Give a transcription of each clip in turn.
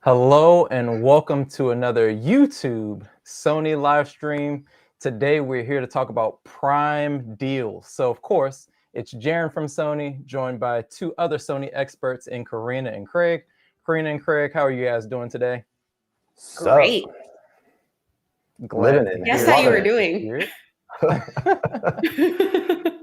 Hello and welcome to another YouTube Sony live stream. Today we're here to talk about prime deals. So of course, it's Jaren from Sony, joined by two other Sony experts in Karina and Craig. Karina and Craig, how are you guys doing today? Great. Glad Living to it. hear Yes, it. how you were Glad to doing. hear it.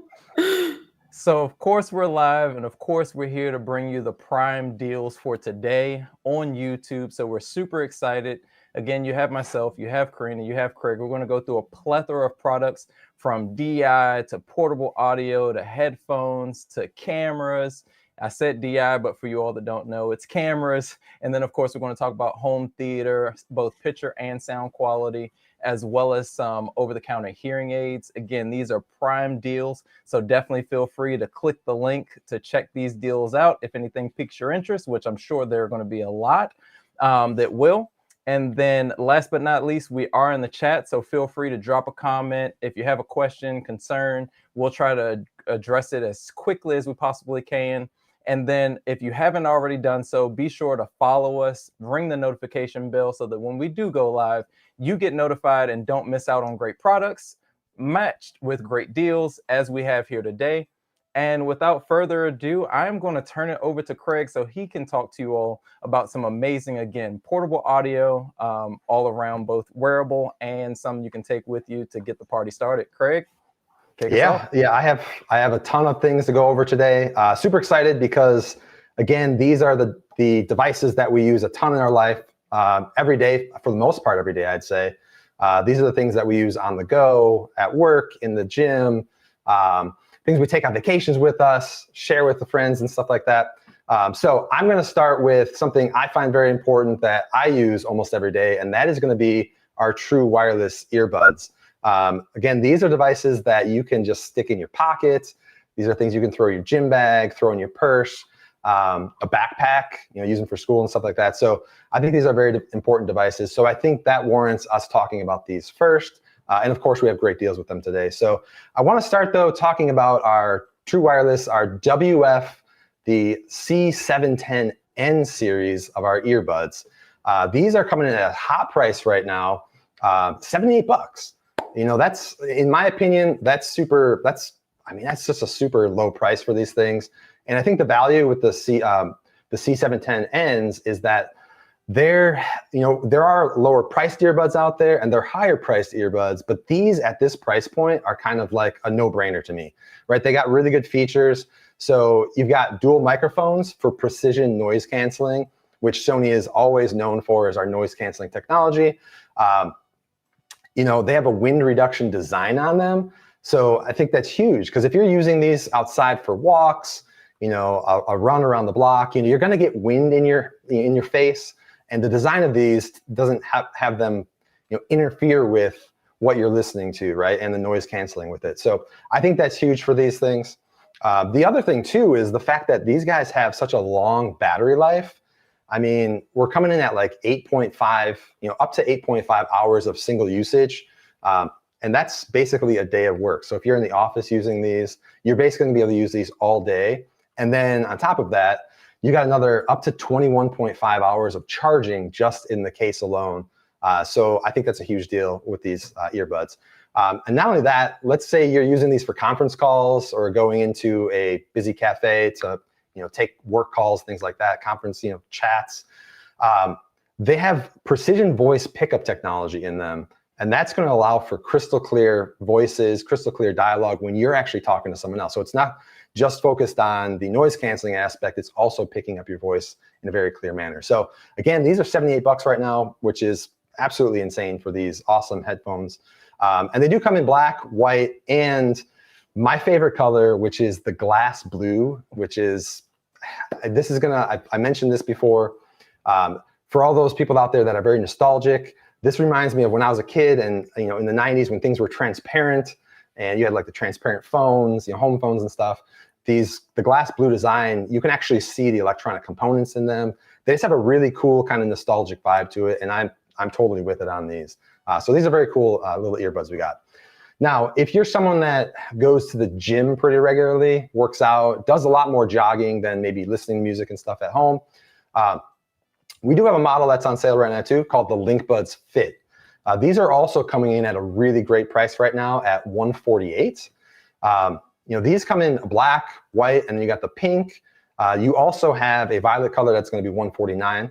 So of course we're live, and of course we're here to bring you the prime deals for today on YouTube. So we're super excited. Again, you have myself, you have Karina, you have Craig. We're going to go through a plethora of products from DI to portable audio to headphones to cameras. I said DI, but for you all that don't know, it's cameras. And then of course we're going to talk about home theater, both picture and sound quality, as well as some over-the-counter hearing aids. Again, these are prime deals, so definitely feel free to click the link to check these deals out if anything piques your interest, which I'm sure there are going to be a lot that will. And then last but not least, we are in the chat, so feel free to drop a comment. If you have a question, concern, we'll try to address it as quickly as we possibly can. And then if you haven't already done so, be sure to follow us, ring the notification bell so that when we do go live, you get notified and don't miss out on great products matched with great deals as we have here today. And without further ado, I'm going to turn it over to Craig so he can talk to you all about some amazing, again, portable audio all around, both wearable and some you can take with you to get the party started. Craig? Yeah, I have a ton of things to go over today. Super excited because, again, these are the devices that we use a ton in our life every day, for the most part every day, I'd say. These are the things that we use on the go, at work, in the gym, things we take on vacations with us, share with the friends and stuff like that. So I'm going to start with something I find very important that I use almost every day, and that is going to be our true wireless earbuds. Again, these are devices that you can just stick in your pocket. These are things you can throw in your gym bag, throw in your purse, a backpack, use them for school and stuff like that. So I think these are very important devices. So I think that warrants us talking about these first. And of course, we have great deals with them today. So I want to start, though, talking about our true wireless, our WF, the C710N series of our earbuds. These are coming in at a hot price right now, $78. That's, in my opinion, that's just a super low price for these things. And I think the value with the C710Ns is that there are lower priced earbuds out there and they're higher priced earbuds, but these at this price point are kind of like a no-brainer to me, right? They got really good features. So you've got dual microphones for precision noise canceling, which Sony is always known for as our noise canceling technology. They have a wind reduction design on them. So I think that's huge because if you're using these outside for walks, a run around the block, you're going to get wind in your face. And the design of these doesn't have them interfere with what you're listening to, right? And the noise canceling with it. So I think that's huge for these things. The other thing, too, is the fact that these guys have such a long battery life. I mean, we're coming in at like 8.5, up to 8.5 hours of single usage. And that's basically a day of work. So if you're in the office using these, you're basically going to be able to use these all day. And then on top of that, you got another up to 21.5 hours of charging just in the case alone. So I think that's a huge deal with these earbuds. And not only that, let's say you're using these for conference calls or going into a busy cafe to take work calls, things like that, conference, chats. They have precision voice pickup technology in them. And that's going to allow for crystal clear voices, crystal clear dialogue when you're actually talking to someone else. So it's not just focused on the noise canceling aspect. It's also picking up your voice in a very clear manner. So again, these are $78 right now, which is absolutely insane for these awesome headphones. And they do come in black, white, and my favorite color, which is the glass blue, I mentioned this before. For all those people out there that are very nostalgic, this reminds me of when I was a kid and, in the 90s when things were transparent and you had like the transparent phones, home phones and stuff. The glass blue design, you can actually see the electronic components in them. They just have a really cool kind of nostalgic vibe to it. And I'm totally with it on these. So these are very cool little earbuds we got. Now, if you're someone that goes to the gym pretty regularly, works out, does a lot more jogging than maybe listening to music and stuff at home, We do have a model that's on sale right now too, called the LinkBuds Fit. These are also coming in at a really great price right now at $148. These come in black, white, and then you got the pink. You also have a violet color that's going to be $149.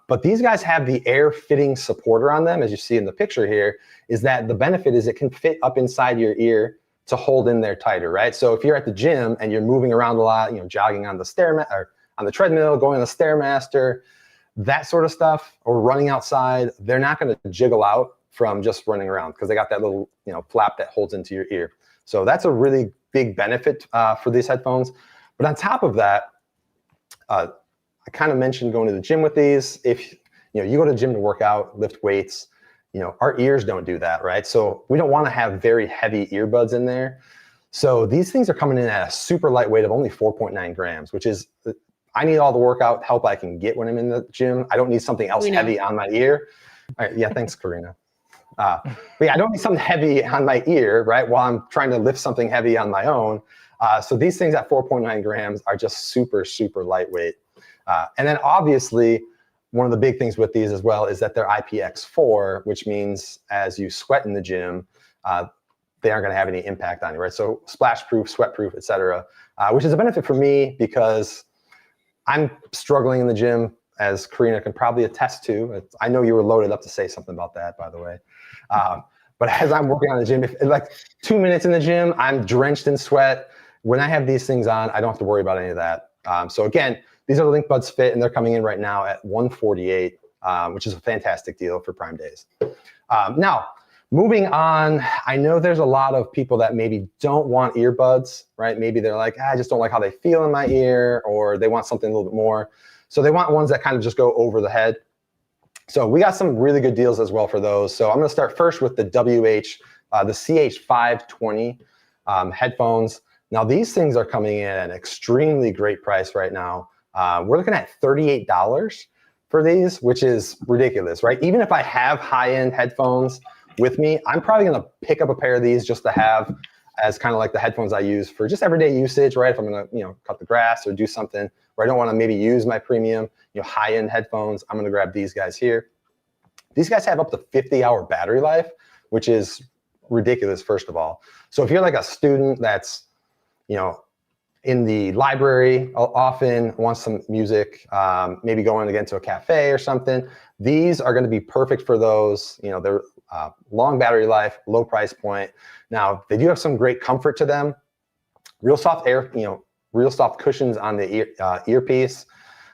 But these guys have the air fitting supporter on them, as you see in the picture here, is that the benefit is it can fit up inside your ear to hold in there tighter, right? So if you're at the gym and you're moving around a lot, jogging on the or on the treadmill, going on the Stairmaster, that sort of stuff, or running outside, they're not going to jiggle out from just running around because they got that little flap that holds into your ear. So that's a really big benefit for these headphones. But on top of that, I kind of mentioned going to the gym with these. If you go to the gym to work out, lift weights, our ears don't do that, right? So we don't want to have very heavy earbuds in there. So these things are coming in at a super lightweight of only 4.9 grams, which is, I need all the workout help I can get when I'm in the gym. I don't need something else heavy on my ear. All right, yeah, thanks, Karina. But yeah, I don't need something heavy on my ear, right, while I'm trying to lift something heavy on my own. So these things at 4.9 grams are just super, super lightweight. And then obviously, one of the big things with these as well is that they're IPX4, which means as you sweat in the gym, they aren't going to have any impact on you, right? So splash proof, sweat proof, et cetera, which is a benefit for me because I'm struggling in the gym, as Karina can probably attest to. I know you were loaded up to say something about that, by the way. But as I'm working on the gym, if like 2 minutes in the gym, I'm drenched in sweat. When I have these things on, I don't have to worry about any of that. So again, these are the LinkBuds Fit, and they're coming in right now at $148, which is a fantastic deal for Prime Days. Now, moving on, I know there's a lot of people that maybe don't want earbuds, right? Maybe they're like, I just don't like how they feel in my ear, or they want something a little bit more. So they want ones that kind of just go over the head. So we got some really good deals as well for those. So I'm going to start first with the the CH520 headphones. Now, these things are coming in at an extremely great price right now. We're looking at $38 for these, which is ridiculous, right? Even if I have high-end headphones with me, I'm probably going to pick up a pair of these just to have as kind of like the headphones I use for just everyday usage, right? If I'm going to, cut the grass or do something where I don't want to maybe use my premium, high-end headphones, I'm going to grab these guys here. These guys have up to 50-hour battery life, which is ridiculous, first of all. So if you're like a student that's, in the library often, wants some music, maybe going again to a cafe or something, these are going to be perfect for those. They're long battery life, low price point. Now, they do have some great comfort to them. Real soft air, real soft cushions on the earpiece.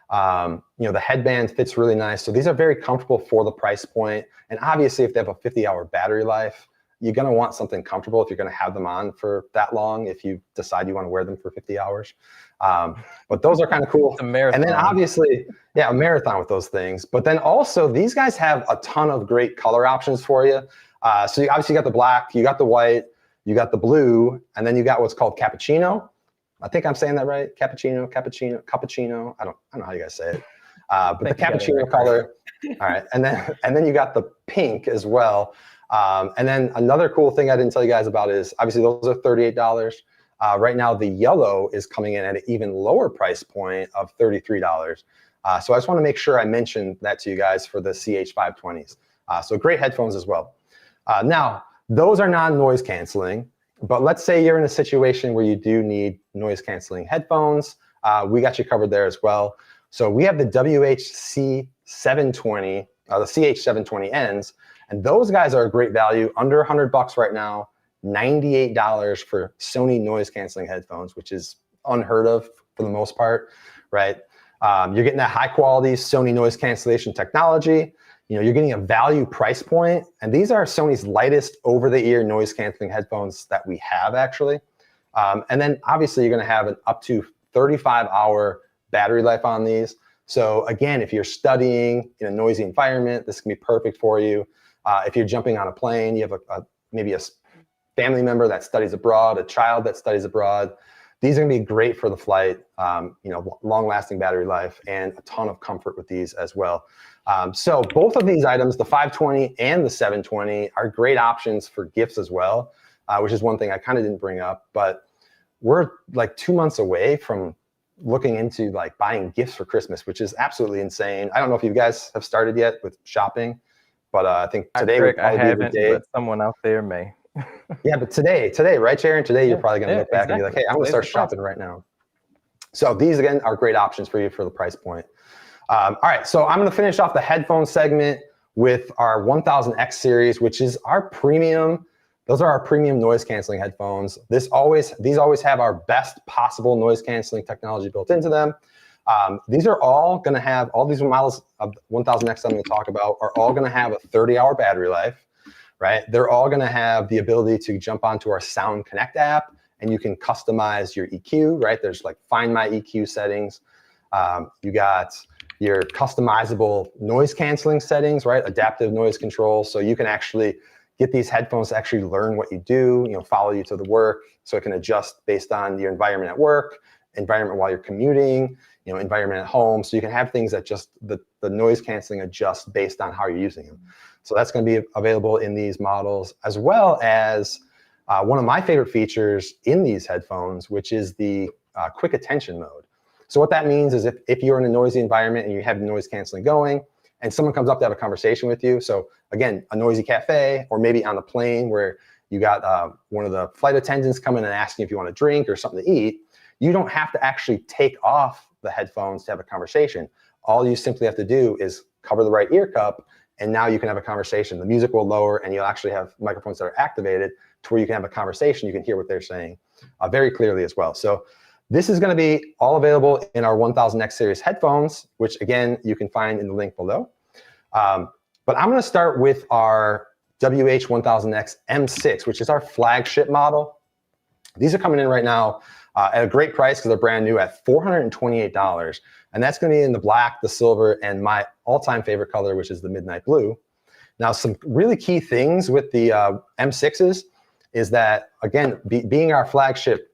The headband fits really nice. So these are very comfortable for the price point. And obviously, if they have a 50-hour battery life, you're going to want something comfortable if you're going to have them on for that long, if you decide you want to wear them for 50 hours. But those are kind of cool. It's a marathon. And then obviously, yeah, a marathon with those things. But then also, these guys have a ton of great color options for you. So you obviously got the black, you got the white, you got the blue, and then you got what's called cappuccino. I think I'm saying that right. Cappuccino. I don't know how you guys say it. But the cappuccino color. All right. And then you got the pink as well. And then another cool thing I didn't tell you guys about is obviously those are $38. Right now, the yellow is coming in at an even lower price point of $33. So I just want to make sure I mention that to you guys for the CH520s. So great headphones as well. Now, those are non-noise canceling, but let's say you're in a situation where you do need noise canceling headphones. We got you covered there as well. So we have the WHC720, the CH720Ns, and those guys are a great value, under $100 right now, $98 for Sony noise canceling headphones, which is unheard of for the most part, right? You're getting that high quality Sony noise cancellation technology. You're getting a value price point, and these are Sony's lightest over-the-ear noise canceling headphones that we have actually. And then obviously you're going to have an up to 35-hour battery life on these. So again, if you're studying in a noisy environment, this can be perfect for you. If you're jumping on a plane, you have maybe a family member that studies abroad, a child that studies abroad. These are going to be great for the flight, long-lasting battery life, and a ton of comfort with these as well. So both of these items, the 520 and the 720, are great options for gifts as well, which is one thing I kind of didn't bring up. But we're like 2 months away from looking into like buying gifts for Christmas, which is absolutely insane. I don't know if you guys have started yet with shopping, but I think today would I probably be the haven't, day. but someone out there may. Yeah, but today, right, Sharon? Today you're probably going to look back and be like, hey, I'm going to start shopping right now. So these, again, are great options for you for the price point. All right, so I'm going to finish off the headphone segment with our 1000X series, which is our premium. Those are our premium noise canceling headphones. These always have our best possible noise canceling technology built into them. These are all going to have, all these models of 1000X I'm going to talk about are all going to have a 30-hour battery life, right? They're all going to have the ability to jump onto our Sound Connect app, and you can customize your EQ, right? There's like Find My EQ settings. You got your customizable noise canceling settings, right? Adaptive noise control. So you can actually get these headphones to actually learn what you do, follow you to the work. So it can adjust based on your environment at work, environment while you're commuting, environment at home. So you can have things that just the noise canceling adjusts based on how you're using them. So that's going to be available in these models, as well as one of my favorite features in these headphones, which is the quick attention mode. So what that means is if you're in a noisy environment and you have noise canceling going, and someone comes up to have a conversation with you, so again, a noisy cafe, or maybe on the plane where you got one of the flight attendants coming and asking if you want a drink or something to eat, you don't have to actually take off the headphones to have a conversation. All you simply have to do is cover the right ear cup, and now you can have a conversation. The music will lower, and you'll actually have microphones that are activated to where you can have a conversation. You can hear what they're saying very clearly as well. So this is going to be all available in our 1000X series headphones, which again, you can find in the link below. But I'm going to start with our WH-1000X M6, which is our flagship model. These are coming in right now at a great price because they're brand new at $428. And that's going to be in the black, the silver, and my all-time favorite color, which is the midnight blue. Now, some really key things with the M6s is that, again, being our flagship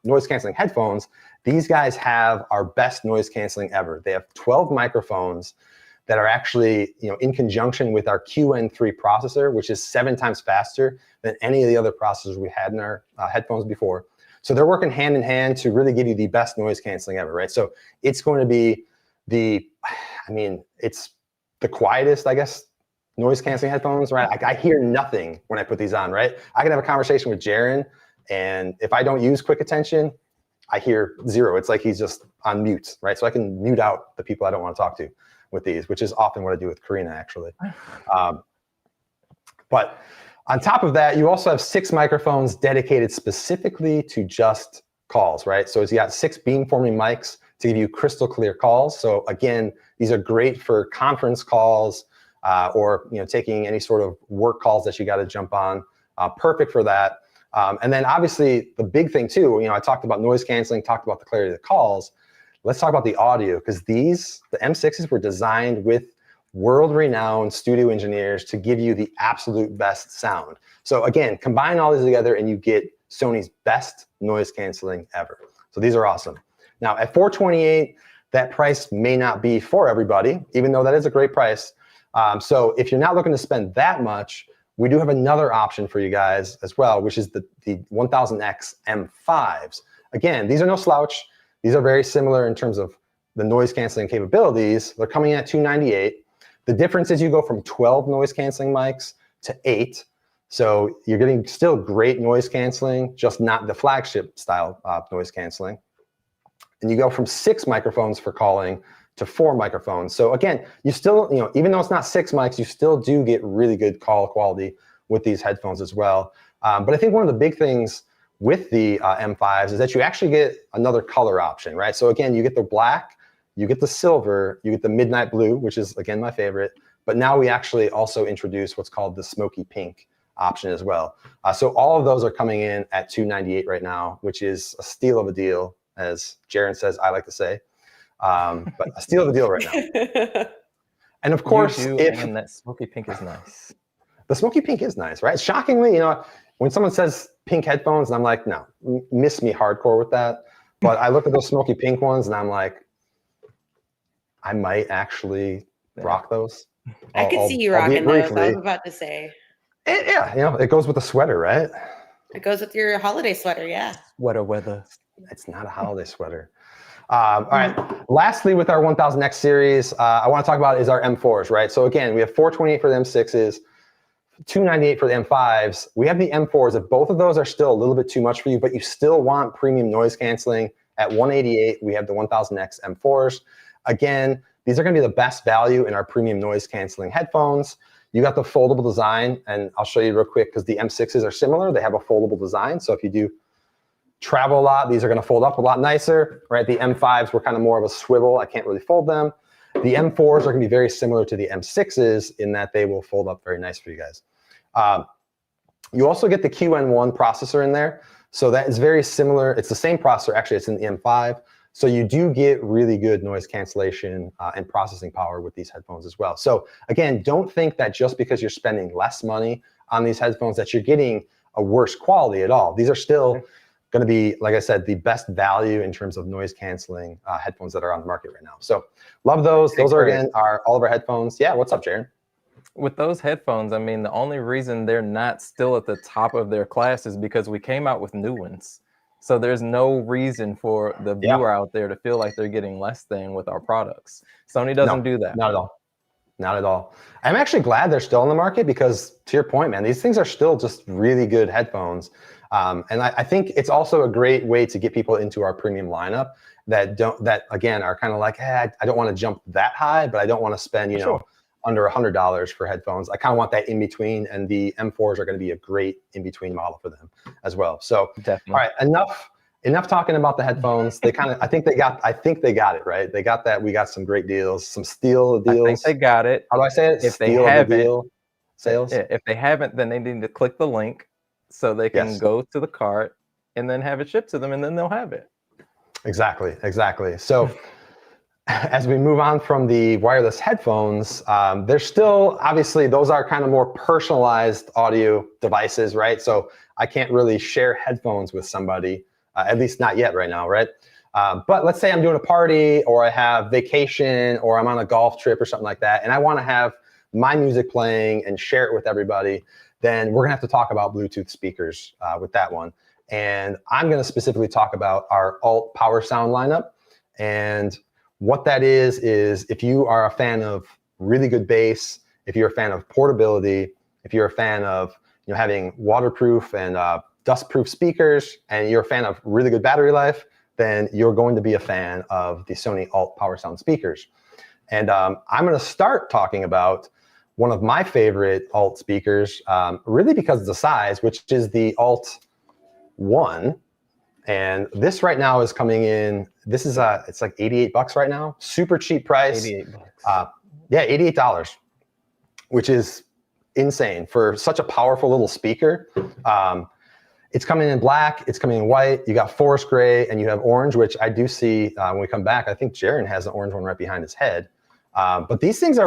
noise canceling headphones, these guys have our best noise canceling ever. They have 12 microphones that are actually, in conjunction with our QN3 processor, which is 7 times faster than any of the other processors we had in our headphones before. So they're working hand in hand to really give you the best noise canceling ever, right? So it's going to be it's the quietest, I guess, noise canceling headphones, right? I hear nothing when I put these on, right? I can have a conversation with Jaron, and if I don't use quick attention, I hear zero. It's like he's just on mute, right? So I can mute out the people I don't want to talk to with these, which is often what I do with Karina, actually. But on top of that, you also have 6 microphones dedicated specifically to just calls, right? So you got 6 beamforming mics to give you crystal clear calls. So again, these are great for conference calls or taking any sort of work calls that you got to jump on. Perfect for that. And then obviously the big thing too, I talked about noise canceling, talked about the clarity of the calls. Let's talk about the audio, because the M6s were designed with world-renowned studio engineers to give you the absolute best sound. So again, combine all these together and you get Sony's best noise canceling ever. So these are awesome. Now at $428, that price may not be for everybody, even though that is a great price. So if you're not looking to spend that much, we do have another option for you guys as well, which is the 1000X M5s. Again, these are no slouch. These are very similar in terms of the noise canceling capabilities. They're coming in at $298. The difference is you go from 12 noise canceling mics to 8. So you're getting still great noise canceling, just not the flagship style noise canceling. And you go from 6 microphones for calling to 4 microphones. So again, you still, even though it's not 6 mics, you still do get really good call quality with these headphones as well. But I think one of the big things with the M5s is that you actually get another color option, right? So again, you get the black, you get the silver, you get the midnight blue, which is again my favorite. But now we actually also introduce what's called the smoky pink option as well. So all of those are coming in at $298 right now, which is a steal of a deal, as Jaron says, I like to say. But a steal of a deal right now. And of course, and that smoky pink is nice. The smoky pink is nice, right? Shockingly, when someone says pink headphones, and I'm like, no, miss me hardcore with that. But I look at those smoky pink ones, and I'm like, I might actually rock those. I could see you rocking those. I was about to say. Yeah, it goes with the sweater, right? It goes with your holiday sweater, yeah. Sweater weather. It's not a holiday sweater. All right. Lastly, with our 1000X series, I want to talk about is our M4s, right? So again, we have 428 for the M6s, 298 for the M5s. We have the M4s. If both of those are still a little bit too much for you, but you still want premium noise canceling, at 188, we have the 1000X M4s. Again, these are going to be the best value in our premium noise canceling headphones. You got the foldable design, and I'll show you real quick because the M6s are similar. They have a foldable design. So if you do travel a lot, these are going to fold up a lot nicer, right? The M5s were kind of more of a swivel. I can't really fold them. The M4s are going to be very similar to the M6s in that they will fold up very nice for you guys. You also get the QN1 processor in there. So that is very similar. It's the same processor. Actually, it's in the M5. So you do get really good noise cancellation and processing power with these headphones as well. So again, don't think that just because you're spending less money on these headphones that you're getting a worse quality at all. These are still going to be, like I said, the best value in terms of noise canceling headphones that are on the market right now. So love those. Those are, again, all of our headphones. Yeah, what's up, Jaron? With those headphones, I mean, the only reason they're not still at the top of their class is because we came out with new ones. So there's no reason for the viewer out there to feel like they're getting less than with our products. Sony doesn't do that. Not at all. Not at all. I'm actually glad they're still in the market because, to your point, man, these things are still just really good headphones. And I think it's also a great way to get people into our premium lineup that again are kind of like, hey, I don't want to jump that high, but I don't want to spend, you know, under $100 for headphones. I kind of want that in between, and the M4s are going to be a great in between model for them as well. So, definitely. All right, enough talking about the headphones. They kind of, I think they got it right. They got that. We got some great deals, some steal deals. I think they got it. How do I say it? If steal they haven't, sales. Yeah, if they haven't, then they need to click the link so they can go to the cart and then have it shipped to them, and then they'll have it. Exactly. So as we move on from the wireless headphones, there's still, obviously, those are kind of more personalized audio devices, right? So I can't really share headphones with somebody, at least not yet right now, right? But let's say I'm doing a party, or I have vacation, or I'm on a golf trip or something like that, and I want to have my music playing and share it with everybody, then we're going to have to talk about Bluetooth speakers with that one. And I'm going to specifically talk about our Alt Power Sound lineup. And what that is if you are a fan of really good bass, if you're a fan of portability, if you're a fan of having waterproof and dustproof speakers, and you're a fan of really good battery life, then you're going to be a fan of the Sony Alt Power Sound speakers. And I'm going to start talking about one of my favorite Alt speakers, really because of the size, which is the Alt 1. And this right now is coming in, this is it's like $88 right now. Super cheap price. $88. Yeah, $88, which is insane for such a powerful little speaker. It's coming in black, it's coming in white, you got forest gray, and you have orange, which I do see when we come back. I think Jaron has an orange one right behind his head. But these things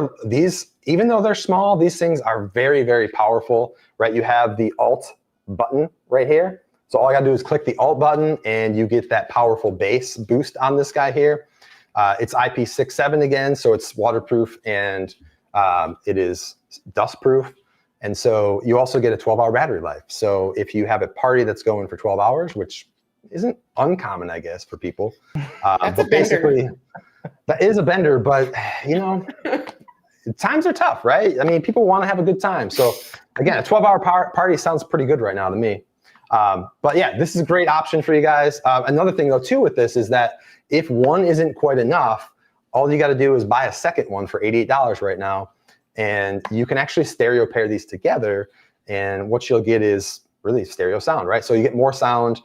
even though they're small, these things are very, very powerful, right? You have the Alt button right here. So all I gotta do is click the Alt button, and you get that powerful bass boost on this guy here. It's IP67 again, so it's waterproof, and it is dustproof. And so you also get a 12-hour battery life. So if you have a party that's going for 12 hours, which isn't uncommon, I guess, for people. But basically, that is a bender, but times are tough, right? I mean, people want to have a good time. So again, a 12-hour party sounds pretty good right now to me. But yeah, this is a great option for you guys. Another thing though too with this is that if one isn't quite enough, all you got to do is buy a second one for $88 right now. And you can actually stereo pair these together. And what you'll get is really stereo sound, right? So you get more sound,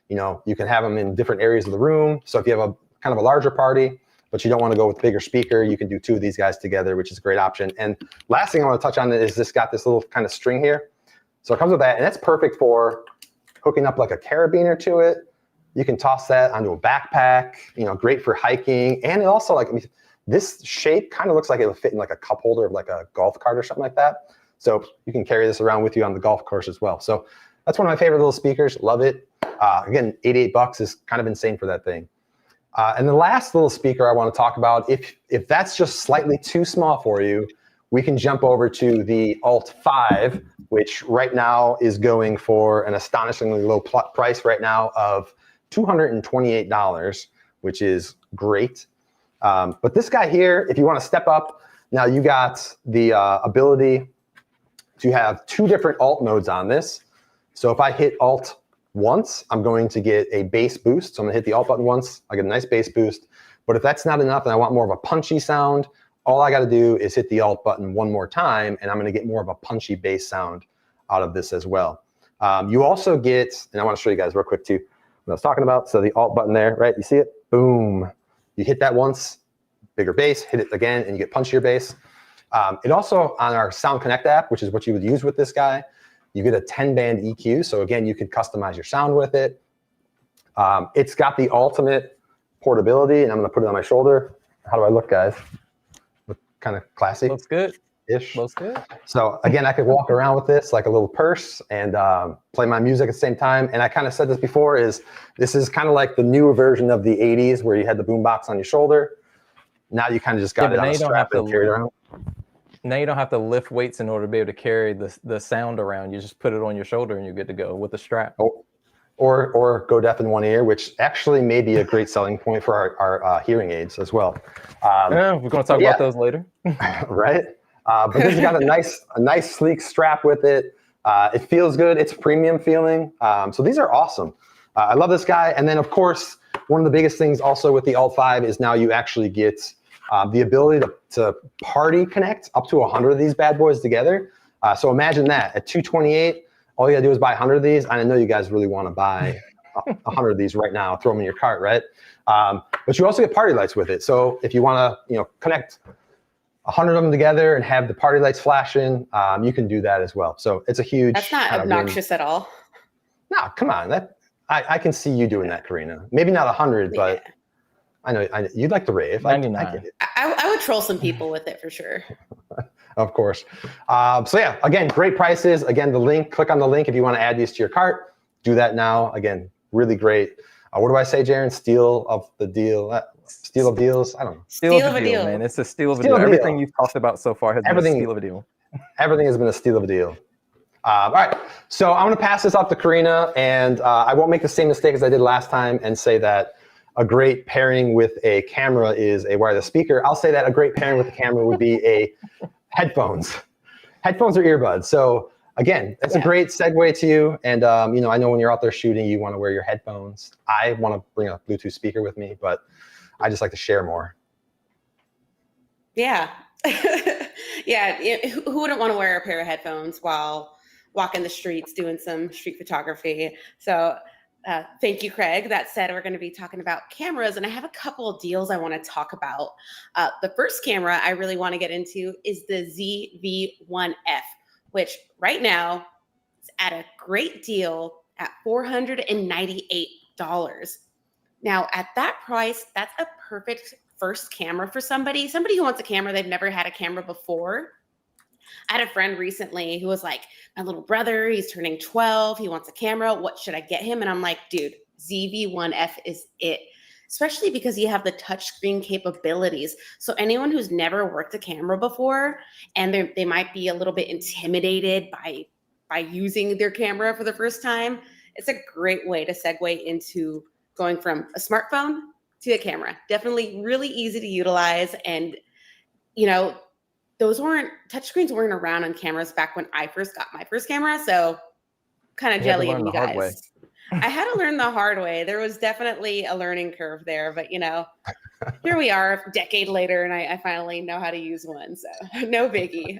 you can have them in different areas of the room. So if you have a kind of a larger party, but you don't want to go with a bigger speaker, you can do two of these guys together, which is a great option. And last thing I want to touch on is this got this little kind of string here. So it comes with that, and that's perfect for hooking up like a carabiner to it. You can toss that onto a backpack, great for hiking. And it also, this shape kind of looks like it would fit in like a cup holder of like a golf cart or something like that. So you can carry this around with you on the golf course as well. So that's one of my favorite little speakers. Love it. Again, $88 is kind of insane for that thing. And the last little speaker I want to talk about, if that's just slightly too small for you, we can jump over to the Alt 5, which right now is going for an astonishingly low price right now of $228, which is great. But this guy here, if you want to step up, now you got the ability to have 2 different alt modes on this. So if I hit alt once, I'm going to get a bass boost. So I'm gonna hit the alt button once, I get a nice bass boost. But if that's not enough and I want more of a punchy sound, all I gotta do is hit the alt button one more time and I'm gonna get more of a punchy bass sound out of this as well. You also get, and I wanna show you guys real quick too, what I was talking about. So the alt button there, right, you see it? Boom. You hit that once, bigger bass, hit it again, and you get punchier bass. It also, on our Sound Connect app, which is what you would use with this guy, you get a 10-band EQ. So again, you can customize your sound with it. It's got the ultimate portability, and I'm gonna put it on my shoulder. How do I look, guys? Look kind of classy. Looks good. Ish. Looks good. So again, I could walk around with this like a little purse and play my music at the same time. And I kind of said this before, this is kind of like the newer version of the 80s where you had the boombox on your shoulder. Now you kind of just got it on a strap and carry it around. Now you don't have to lift weights in order to be able to carry the sound around. You just put it on your shoulder and you're good to go with a strap. Oh, or go deaf in one ear, which actually may be a great selling point for our hearing aids as well. Yeah, we're going to talk about those later. Right? But this has got a nice sleek strap with it. It feels good. It's premium feeling. So these are awesome. I love this guy. And then of course, one of the biggest things also with the Alt 5 is now you actually get the ability to party connect up to 100 of these bad boys together. So imagine that at $228, all you gotta do is buy 100 of these. I know you guys really want to buy 100 of these right now, throw them in your cart, right? But you also get party lights with it. So if you want to, connect 100 of them together and have the party lights flashing, you can do that as well. So it's a huge. That's not obnoxious at all. No, come on. I can see you doing that, Karina. Maybe not 100, but I know you'd like to rave. I get it. I would troll some people with it for sure. Of course. So yeah, again, great prices. Again, the link, click on the link if you want to add these to your cart. Do that now. Again, really great. What do I say, Jaron? Steal of the deal. Steal of deals? I don't know. Steal of a deal, man. It's a steal of a deal. Everything you've talked about so far has been a steal of a deal. Everything has been a steal of a deal. All right, so I'm going to pass this off to Karina, and I won't make the same mistake as I did last time and say that a great pairing with a camera is a wireless speaker. I'll say that a great pairing with a camera would be a headphones. Headphones or earbuds. So again, that's a great segue to you. And I know when you're out there shooting, you want to wear your headphones. I want to bring a Bluetooth speaker with me, but I just like to share more. Yeah. Yeah. Who wouldn't want to wear a pair of headphones while walking the streets, doing some street photography? So thank you, Craig. That said, we're going to be talking about cameras, and I have a couple of deals I want to talk about. The first camera I really want to get into is the ZV-1F, which right now is at a great deal at $498. Now, at that price, that's a perfect first camera for somebody who wants a camera. They've never had a camera before. I had a friend recently who was like, my little brother, he's turning 12. He wants a camera. What should I get him? And I'm like, dude, ZV-1F is it, especially because you have the touchscreen capabilities. So anyone who's never worked a camera before, and they might be a little bit intimidated by using their camera for the first time, it's a great way to segue into going from a smartphone to a camera. Definitely really easy to utilize. And, touchscreens weren't around on cameras back when I first got my first camera. So kind of jelly of you guys. I had to learn the hard way. There was definitely a learning curve there, but here we are a decade later and I finally know how to use one. So no biggie.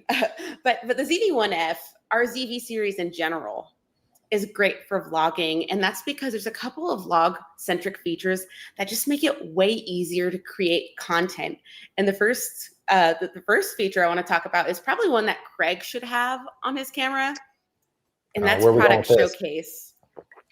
But the ZV-1F, our ZV series in general, is great for vlogging. And that's because there's a couple of vlog-centric features that just make it way easier to create content. And the first feature I want to talk about is probably one that Craig should have on his camera. And that's product showcase.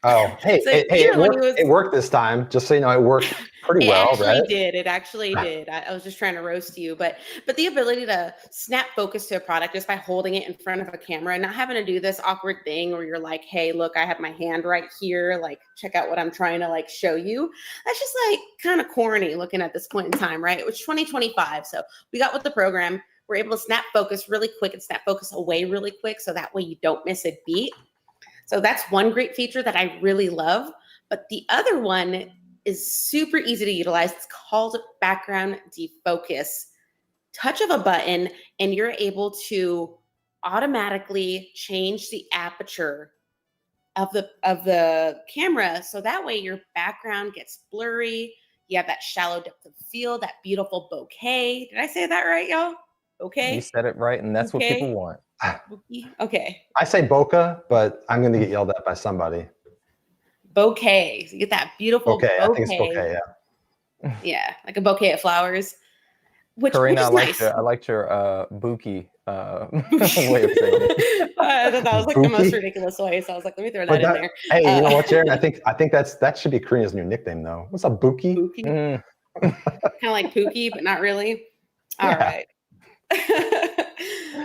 Oh, hey, so, it worked this time. Just so you know, it worked pretty well, right? It actually did. I was just trying to roast you, but the ability to snap focus to a product just by holding it in front of a camera and not having to do this awkward thing where you're like, hey, look, I have my hand right here. Like, check out what I'm trying to show you. That's just kind of corny looking at this point in time, right? It was 2025. So we got with the program. We're able to snap focus really quick and snap focus away really quick. So that way you don't miss a beat. So that's one great feature that I really love. But the other one is super easy to utilize. It's called background defocus. Touch of a button, and you're able to automatically change the aperture of the camera, so that way your background gets blurry. You have that shallow depth of field, that beautiful bokeh. Did I say that right, y'all? Okay. You said it right, and that's what people want. Okay. I say bokeh, but I'm going to get yelled at by somebody. Bouquet. So you get that beautiful Okay, bouquet. I think it's bouquet, yeah. Yeah, like a bouquet of flowers. Which Karina, is nice. I liked your buki way of saying it. I thought that was like Buki? the most ridiculous way, so I was like, let me throw that in there. Hey, you know what, Jaron? I think that should be Karina's new nickname, though. What's up, Buki? Pookie? Mm. Kind of like Pookie, but not really. All right.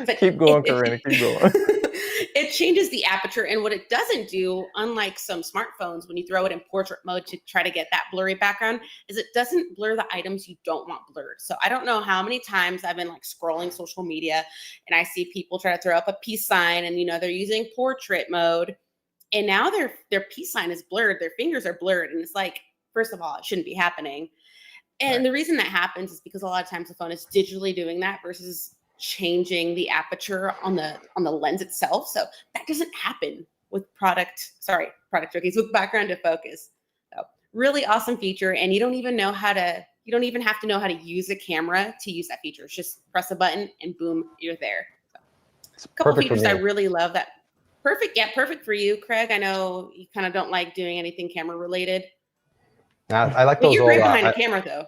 But Keep going, Karina. Keep going. It changes the aperture, and what it doesn't do, unlike some smartphones, when you throw it in portrait mode to try to get that blurry background, is it doesn't blur the items you don't want blurred. So I don't know how many times I've been like scrolling social media and I see people try to throw up a peace sign, and they're using portrait mode, and now their peace sign is blurred, their fingers are blurred, and it's like, first of all, it shouldn't be happening. And the reason that happens is because a lot of times the phone is digitally doing that versus changing the aperture on the lens itself. So that doesn't happen with product rookies, with background defocus. So really awesome feature, and you don't even have to know how to use a camera to use that feature. It's just press a button and boom, you're there. So, a couple features I really love that. Perfect, yeah, perfect for you, Craig. I know you kind of don't like doing anything camera related. I like those. You're great behind a camera, though.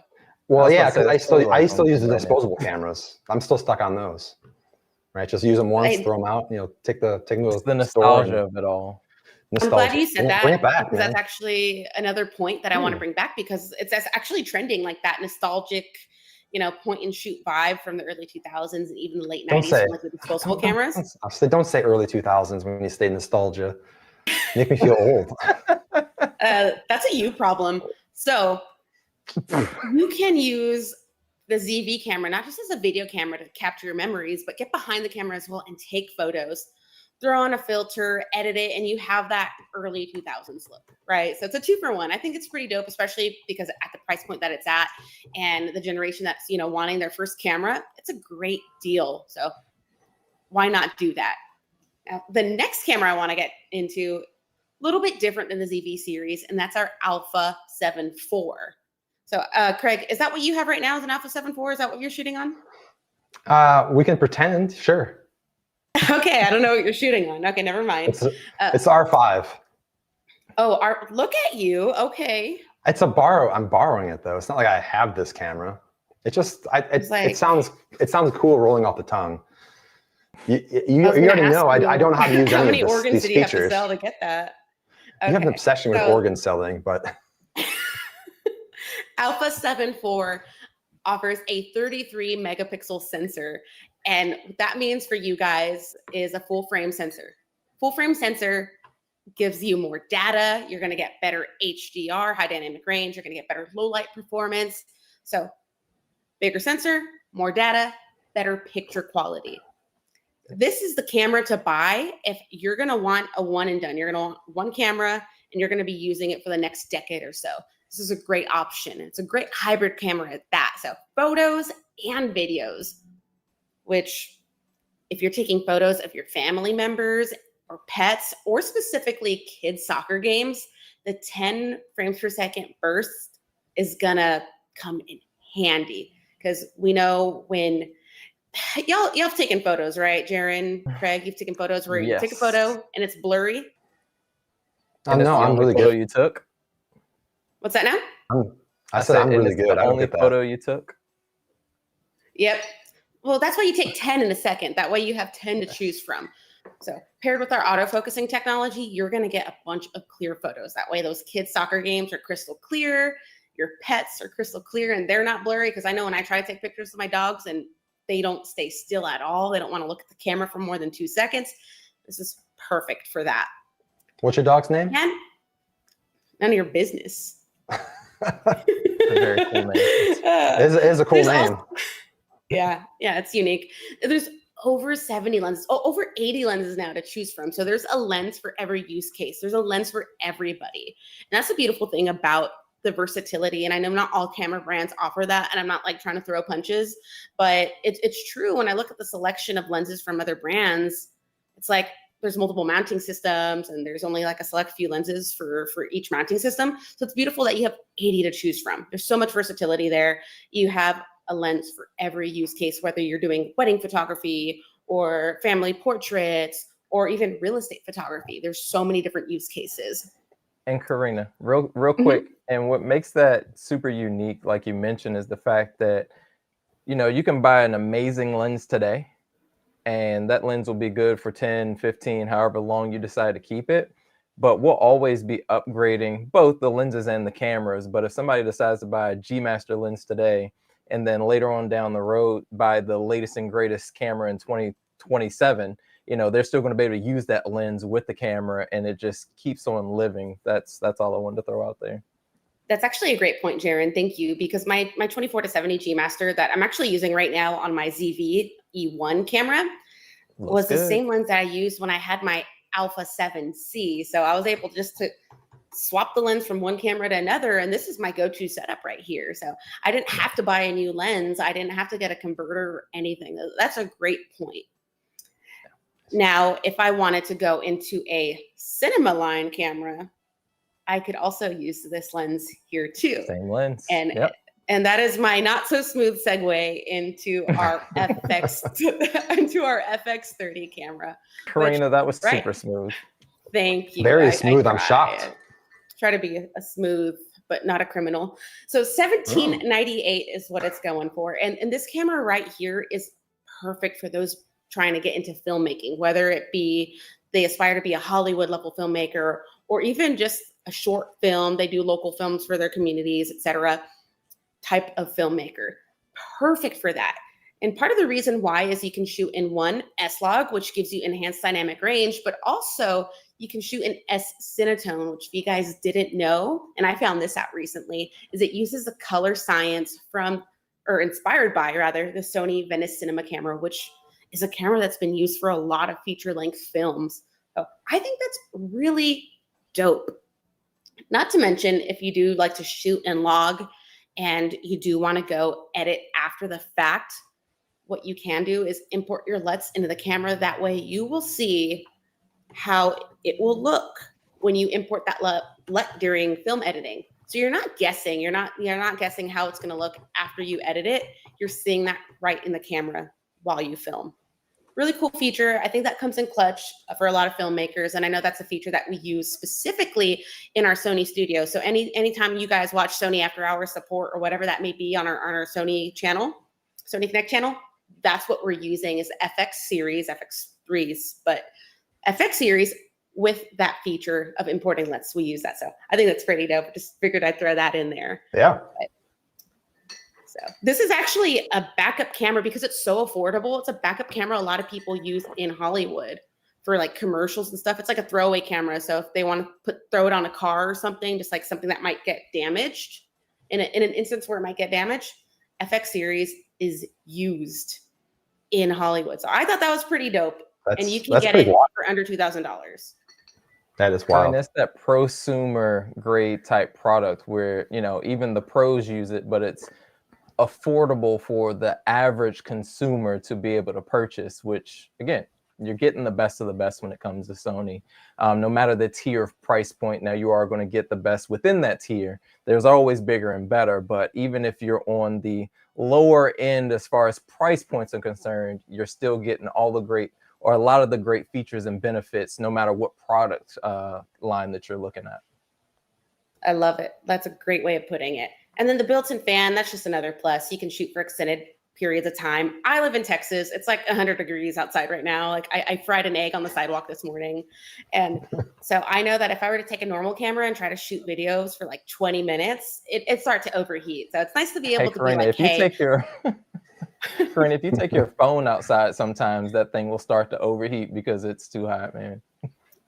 Well, yeah, because I still use the disposable cameras. I'm still stuck on those. Right, just use them once, throw them out. Take them to the nostalgia of it all. I'm glad you said that. Bring it back, because that's actually another point that I want to bring back, because it's actually trending, like that nostalgic, point and shoot vibe from the early 2000s and even the late 90s, like the disposable cameras. Don't say early 2000s when you say nostalgia. Make me feel old. That's a you problem. So you can use the ZV camera, not just as a video camera to capture your memories, but get behind the camera as well and take photos, throw on a filter, edit it, and you have that early 2000s look, right? So it's a 2-for-1. I think it's pretty dope, especially because at the price point that it's at and the generation that's, wanting their first camera, it's a great deal. So why not do that? Now, the next camera I want to get into, a little bit different than the ZV series, and that's our Alpha 7 IV. So, Craig, is that what you have right now as an Alpha 7 IV? Is that what you're shooting on? We can pretend, sure. Okay, I don't know what you're shooting on. Okay, never mind. It's R5. Oh, look at you. Okay. It's a borrow. I'm borrowing it though. It's not like I have this camera. It just it sounds cool rolling off the tongue. You already know I don't know how to use how any many of organs these did you have to features. sell to get that? Okay. You have an obsession with organ selling, but Alpha 7 IV offers a 33 megapixel sensor. And what that means for you guys is a full frame sensor. Full frame sensor gives you more data. You're going to get better HDR, high dynamic range. You're going to get better low light performance. So bigger sensor, more data, better picture quality. This is the camera to buy if you're going to want a one and done. You're going to want one camera and you're going to be using it for the next decade or so. This is a great option. It's a great hybrid camera at that. So photos and videos, which if you're taking photos of your family members or pets, or specifically kids' soccer games, the 10 frames per second burst is gonna come in handy, because we know when y'all have taken photos, right? Jaron, Craig, you've taken photos where you take a photo and it's blurry. No, I'm really good. You took. What's that now? I said I'm really good. The only photo you took. Yep. Well, that's why you take 10 in a second. That way you have 10 to choose from. So paired with our autofocusing technology, you're going to get a bunch of clear photos. That way those kids' soccer games are crystal clear. Your pets are crystal clear and they're not blurry. Because I know when I try to take pictures of my dogs and they don't stay still at all. They don't want to look at the camera for more than 2 seconds. This is perfect for that. What's your dog's name? And none of your business. A very cool name. It is a cool name. Yeah, it's unique. There's over 70 lenses, over 80 lenses now to choose from. So there's a lens for every use case. There's a lens for everybody. And that's the beautiful thing about the versatility. And I know not all camera brands offer that, and I'm not like trying to throw punches, but it's true. When I look at the selection of lenses from other brands, it's like there's multiple mounting systems and there's only like a select few lenses for each mounting system. So it's beautiful that you have 80 to choose from. There's so much versatility there. You have a lens for every use case, whether you're doing wedding photography or family portraits or even real estate photography. There's so many different use cases. And Karina, real quick, and what makes that super unique, like you mentioned, is the fact that, you know, you can buy an amazing lens today, and that lens will be good for 10, 15, however long you decide to keep it. But we'll always be upgrading both the lenses and the cameras. But if somebody decides to buy a G Master lens today, and then later on down the road buy the latest and greatest camera in 2027, you know, they're still going to be able to use that lens with the camera, and it just keeps on living. That's all I wanted to throw out there. That's actually a great point, Jaron. Thank you. Because my 24-70 G Master that I'm actually using right now on my ZV E1 camera was the same lens that I used when I had my Alpha 7C. So I was able just to swap the lens from one camera to another, and this is my go-to setup right here. So I didn't have to buy a new lens. I didn't have to get a converter or anything. That's a great point. Now, if I wanted to go into a cinema line camera, I could also use this lens here too. Same lens. And that is my not so smooth segue into our FX30 camera. Karina, that was super smooth. Thank you. Very smooth. I'm shocked. Try to be a smooth, but not a criminal. So $1798 is what it's going for. And this camera right here is perfect for those trying to get into filmmaking, whether it be they aspire to be a Hollywood level filmmaker or even just a short film. They do local films for their communities, etc. Type of filmmaker. Perfect for that. And part of the reason why is you can shoot in one S-Log, which gives you enhanced dynamic range, but also you can shoot in S-Cinetone, which if you guys didn't know, and I found this out recently, is it uses the color science from, or inspired by rather, the Sony Venice Cinema camera, which is a camera that's been used for a lot of feature-length films. So I think that's really dope. Not to mention, if you do like to shoot and log and you do want to go edit after the fact, what you can do is import your LUTs into the camera. That way you will see how it will look when you import that LUT during film editing. So you're not guessing. You're not guessing how it's going to look after you edit it. You're seeing that right in the camera while you film. Really cool feature. I think that comes in clutch for a lot of filmmakers. And I know that's a feature that we use specifically in our Sony studio. So anytime you guys watch Sony After Hours support or whatever that may be on our Sony channel, Sony Connect channel, that's what we're using is FX series, FX3s, but FX series with that feature of importing LUTs. We use that. So I think that's pretty dope. Just figured I'd throw that in there. Yeah. So this is actually a backup camera because it's so affordable. It's a backup camera a lot of people use in Hollywood for like commercials and stuff. It's like a throwaway camera. So if they want to throw it on a car or something, just like something that might get damaged in an instance where it might get damaged, FX series is used in Hollywood. So I thought that was pretty dope. And you can get it for under $2,000. That is wild. And that's that prosumer grade type product where, you know, even the pros use it, but it's affordable for the average consumer to be able to purchase, which again, you're getting the best of the best when it comes to Sony. No matter the tier of price point, now you are going to get the best within that tier. There's always bigger and better, but even if you're on the lower end as far as price points are concerned, you're still getting all the great or a lot of the great features and benefits, no matter what product line that you're looking at. I love it. That's a great way of putting it. And then the built-in fan, that's just another plus. You can shoot for extended periods of time. I live in Texas. It's like 100 degrees outside right now. Like I fried an egg on the sidewalk this morning. And so I know that if I were to take a normal camera and try to shoot videos for like 20 minutes, it starts to overheat. So it's nice to be able to Karina, be like, hey. Karina, if you take your phone outside, sometimes that thing will start to overheat because it's too hot, man.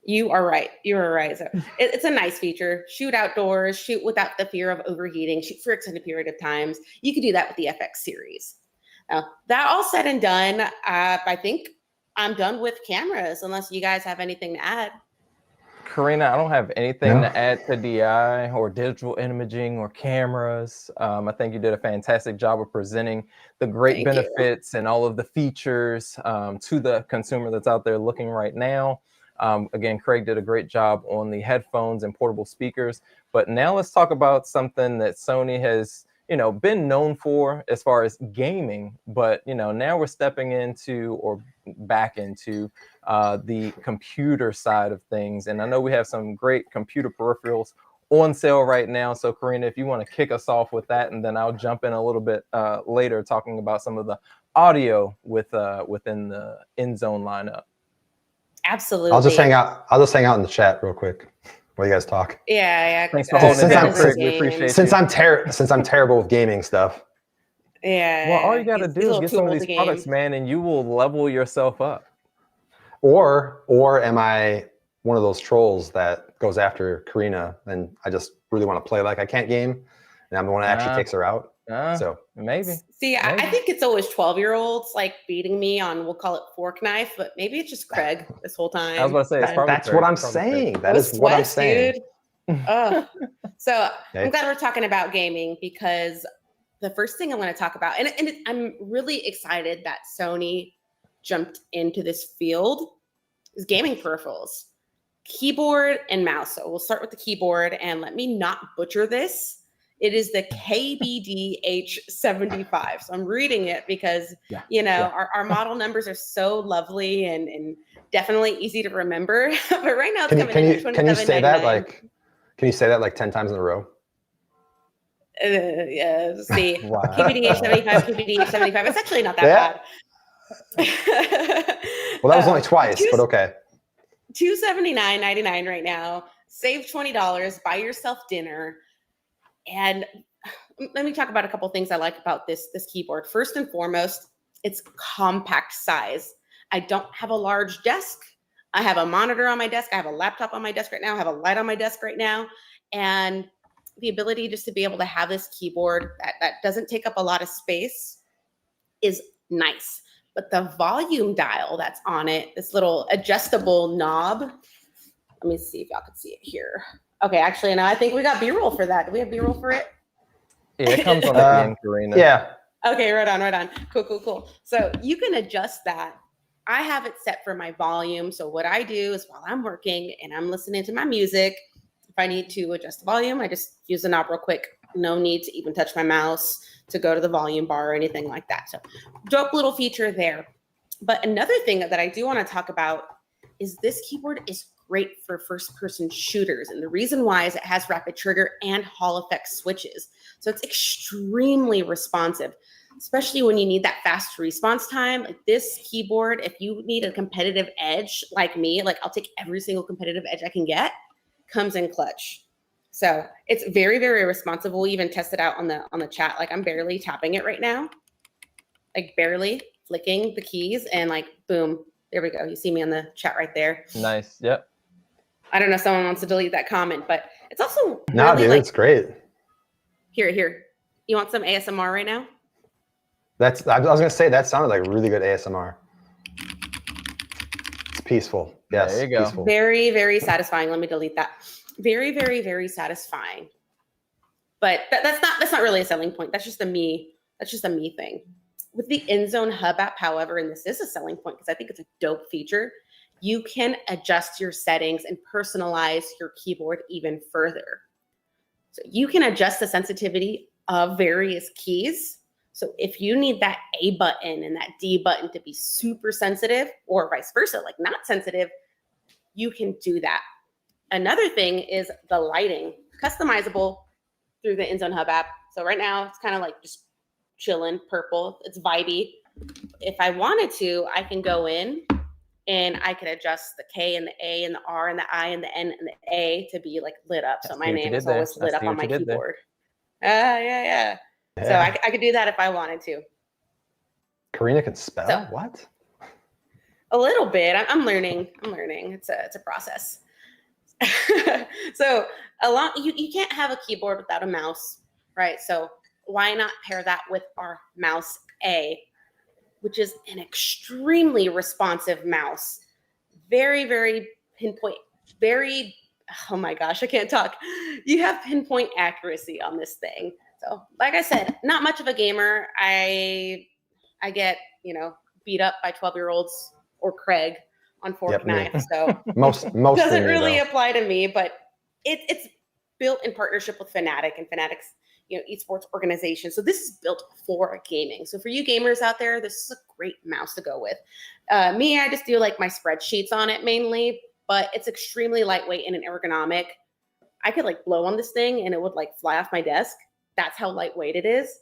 You are right. You are right. So it's a nice feature. Shoot outdoors, shoot without the fear of overheating, shoot for extended period of times. You can do that with the FX series. Now, that all said and done, I think I'm done with cameras, unless you guys have anything to add. Karina, I don't have anything No? to add to DI or digital imaging or cameras. I think you did a fantastic job of presenting the great Thank you. benefits and all of the features to the consumer that's out there looking right now. Again, Craig did a great job on the headphones and portable speakers. But now let's talk about something that Sony has, been known for as far as gaming. But, now we're stepping into or back into the computer side of things. And I know we have some great computer peripherals on sale right now. So Karina, if you want to kick us off with that, and then I'll jump in a little bit later talking about some of the audio within the InZone lineup. Absolutely. I'll just hang out in the chat real quick while you guys talk. Yeah. Thanks for holding it down, Craig. We appreciate you. Since I'm terrible with gaming stuff. Yeah. Well, all you got to do is get some of these products, man, and you will level yourself up. Or am I one of those trolls that goes after Karina and I just really want to play like I can't game, and I'm the one that actually takes her out? So maybe. See, I think it's always 12-year-olds like beating me on, we'll call it fork knife, but maybe it's just Craig this whole time. I was about to say, it's probably that's Craig. what I'm saying. That is what I'm saying. Dude. So I'm glad we're talking about gaming, because the first thing I want to talk about, and I'm really excited that Sony jumped into this field, is gaming peripherals, keyboard and mouse. So we'll start with the keyboard, and let me not butcher this. It is the KBD-H75. So I'm reading it because, our model numbers are so lovely and definitely easy to remember. But right now it's coming in at $27.99. Can you say that like 10 times in a row? Yeah, see, wow. KBD-H75, KBD-H75. It's actually not that bad. Well, that was only twice, but okay. $279.99 right now. Save $20. Buy yourself dinner. And let me talk about a couple things I like about this keyboard. First and foremost, it's compact size. I don't have a large desk. I have a monitor on my desk. I have a laptop on my desk right now. I have a light on my desk right now. And the ability just to be able to have this keyboard that doesn't take up a lot of space is nice. But the volume dial that's on it, this little adjustable knob, let me see if y'all can see it here. Okay, actually, no, I think we got B-roll for that. Do we have B-roll for it? Yeah, it comes on the end, Karina. Yeah. Okay, right on. Cool. So you can adjust that. I have it set for my volume. So what I do is while I'm working and I'm listening to my music, if I need to adjust the volume, I just use the knob real quick. No need to even touch my mouse to go to the volume bar or anything like that. So dope little feature there. But another thing that I do want to talk about is this keyboard is great for first-person shooters. And the reason why is it has rapid trigger and Hall effect switches. So it's extremely responsive, especially when you need that fast response time. Like this keyboard, if you need a competitive edge like me, like I'll take every single competitive edge I can get, comes in clutch. So it's very, very responsive. We'll even test it out on the chat. Like I'm barely tapping it right now, like barely flicking the keys, and like, boom, there we go. You see me on the chat right there. Nice. Yep. I don't know if someone wants to delete that comment, but it's also no, dude, it's great. Here. You want some ASMR right now? I was gonna say that sounded like really good ASMR. It's peaceful. Yes, there you go. Peaceful. Very, very satisfying. Let me delete that. Very, very, very satisfying. But that's not really a selling point. That's just a me thing. With the InZone Hub app, however, and this is a selling point because I think it's a dope feature, you can adjust your settings and personalize your keyboard even further. So you can adjust the sensitivity of various keys. So if you need that A button and that D button to be super sensitive, or vice versa, like not sensitive, you can do that. Another thing is the lighting, customizable through the InZone Hub app. So right now it's kind of like just chilling, purple. It's vibey. If I wanted to, I can go in and I could adjust the K and the A and the R and the I and the N and the A to be like lit up. So my name is always lit up on my keyboard. Yeah. So I could do that if I wanted to. Karina can spell? So, what? A little bit. I'm learning. It's a process. So you can't have a keyboard without a mouse, right? So why not pair that with our mouse A, which is an extremely responsive mouse. Very, very pinpoint very, oh my gosh, I can't talk. You have pinpoint accuracy on this thing. So like I said, not much of a gamer. I get, beat up by 12-year-olds or Craig on fork knife. So most doesn't really apply to me, but it's built in partnership with Fanatic, and Fanatic's esports organization. So this is built for gaming. So for you gamers out there, this is a great mouse to go with. Me, I just do like my spreadsheets on it mainly, but it's extremely lightweight and ergonomic. I could like blow on this thing and it would like fly off my desk. That's how lightweight it is.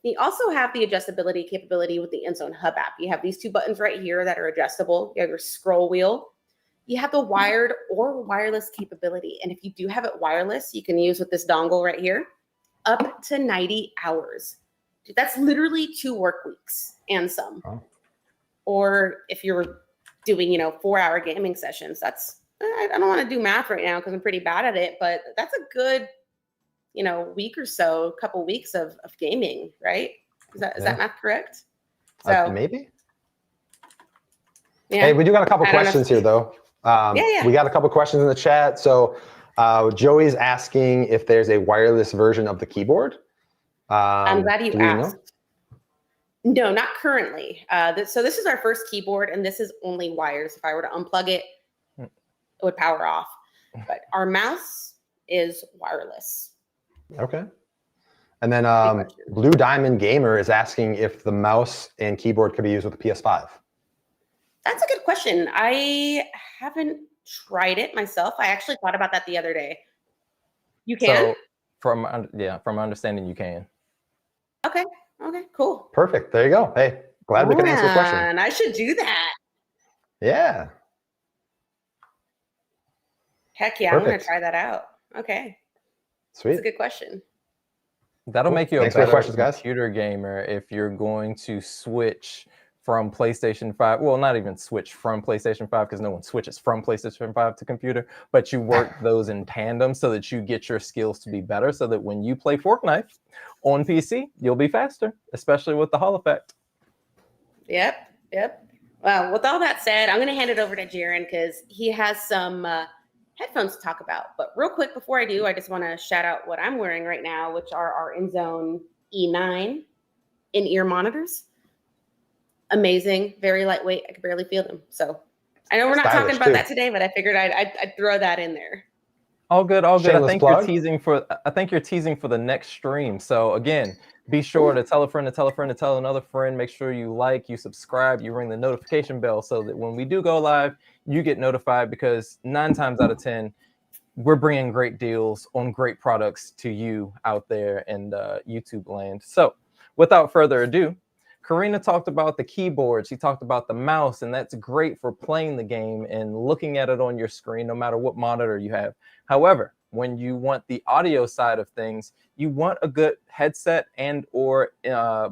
You also have the adjustability capability with the InZone Hub app. You have these two buttons right here that are adjustable. You have your scroll wheel. You have the wired or wireless capability. And if you do have it wireless, you can use with this dongle right here, up to 90 hours. Dude, that's literally 2 work weeks and some. Oh. Or if you're doing, 4-hour gaming sessions, I don't want to do math right now because I'm pretty bad at it, but that's a good, week or so, couple weeks of gaming, right? Is that math correct? So maybe. Yeah. Hey, we do got a couple questions here though. We got a couple questions in the chat. So Joey's asking if there's a wireless version of the keyboard. I'm glad you asked. No, not currently. So this is our first keyboard, and this is only wires. If I were to unplug it, it would power off. But our mouse is wireless. Okay. And then Blue Diamond Gamer is asking if the mouse and keyboard could be used with the PS5. That's a good question. I haven't tried it myself. I actually thought about that the other day. You can? So from my understanding, you can. Okay, cool. Perfect. There you go. Hey, glad we could answer your question. And I should do that. Yeah. Heck yeah, I'm going to try that out. Okay. Sweet. That's a good question. That'll make you a better computer gamer if you're going to switch from PlayStation 5. Well, not even switch from PlayStation 5 because no one switches from PlayStation 5 to computer, but you work those in tandem so that you get your skills to be better so that when you play Fork Knife on PC, you'll be faster, especially with the Hall effect. Yep. Well, with all that said, I'm going to hand it over to Jaron because he has some headphones to talk about. But real quick, before I do, I just want to shout out what I'm wearing right now, which are our InZone E9 in-ear monitors. Amazing, very lightweight. I could barely feel them. So I know we're not talking about that today, but I figured I'd throw that in there. All good. I think you're teasing for the next stream. So again, be sure to tell a friend to tell a friend to tell another friend. Make sure you like, you subscribe, you ring the notification bell so that when we do go live, you get notified, because 9 times out of 10, we're bringing great deals on great products to you out there in YouTube land. So without further ado, Karina talked about the keyboard. She talked about the mouse, and that's great for playing the game and looking at it on your screen, no matter what monitor you have. However, when you want the audio side of things, you want a good headset and or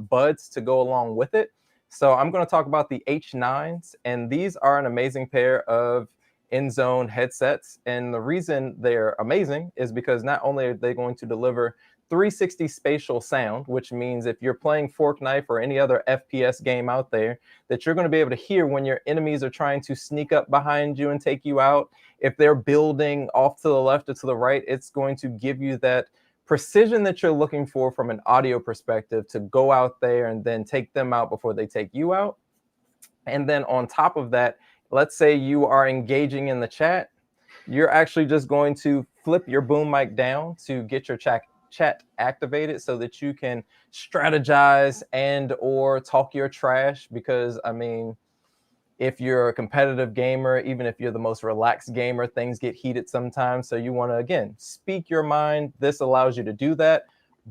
buds to go along with it. So I'm going to talk about the H9s, and these are an amazing pair of InZone headsets. And the reason they're amazing is because not only are they going to deliver 360 spatial sound, which means if you're playing Fork Knife or any other FPS game out there, that you're going to be able to hear when your enemies are trying to sneak up behind you and take you out. If they're building off to the left or to the right, it's going to give you that precision that you're looking for from an audio perspective to go out there and then take them out before they take you out. And then on top of that, let's say you are engaging in the chat, you're actually just going to flip your boom mic down to get your chat activated so that you can strategize and or talk your trash. Because I mean, if you're a competitive gamer, even if you're the most relaxed gamer, things get heated sometimes. So you want to, again, speak your mind. This allows you to do that.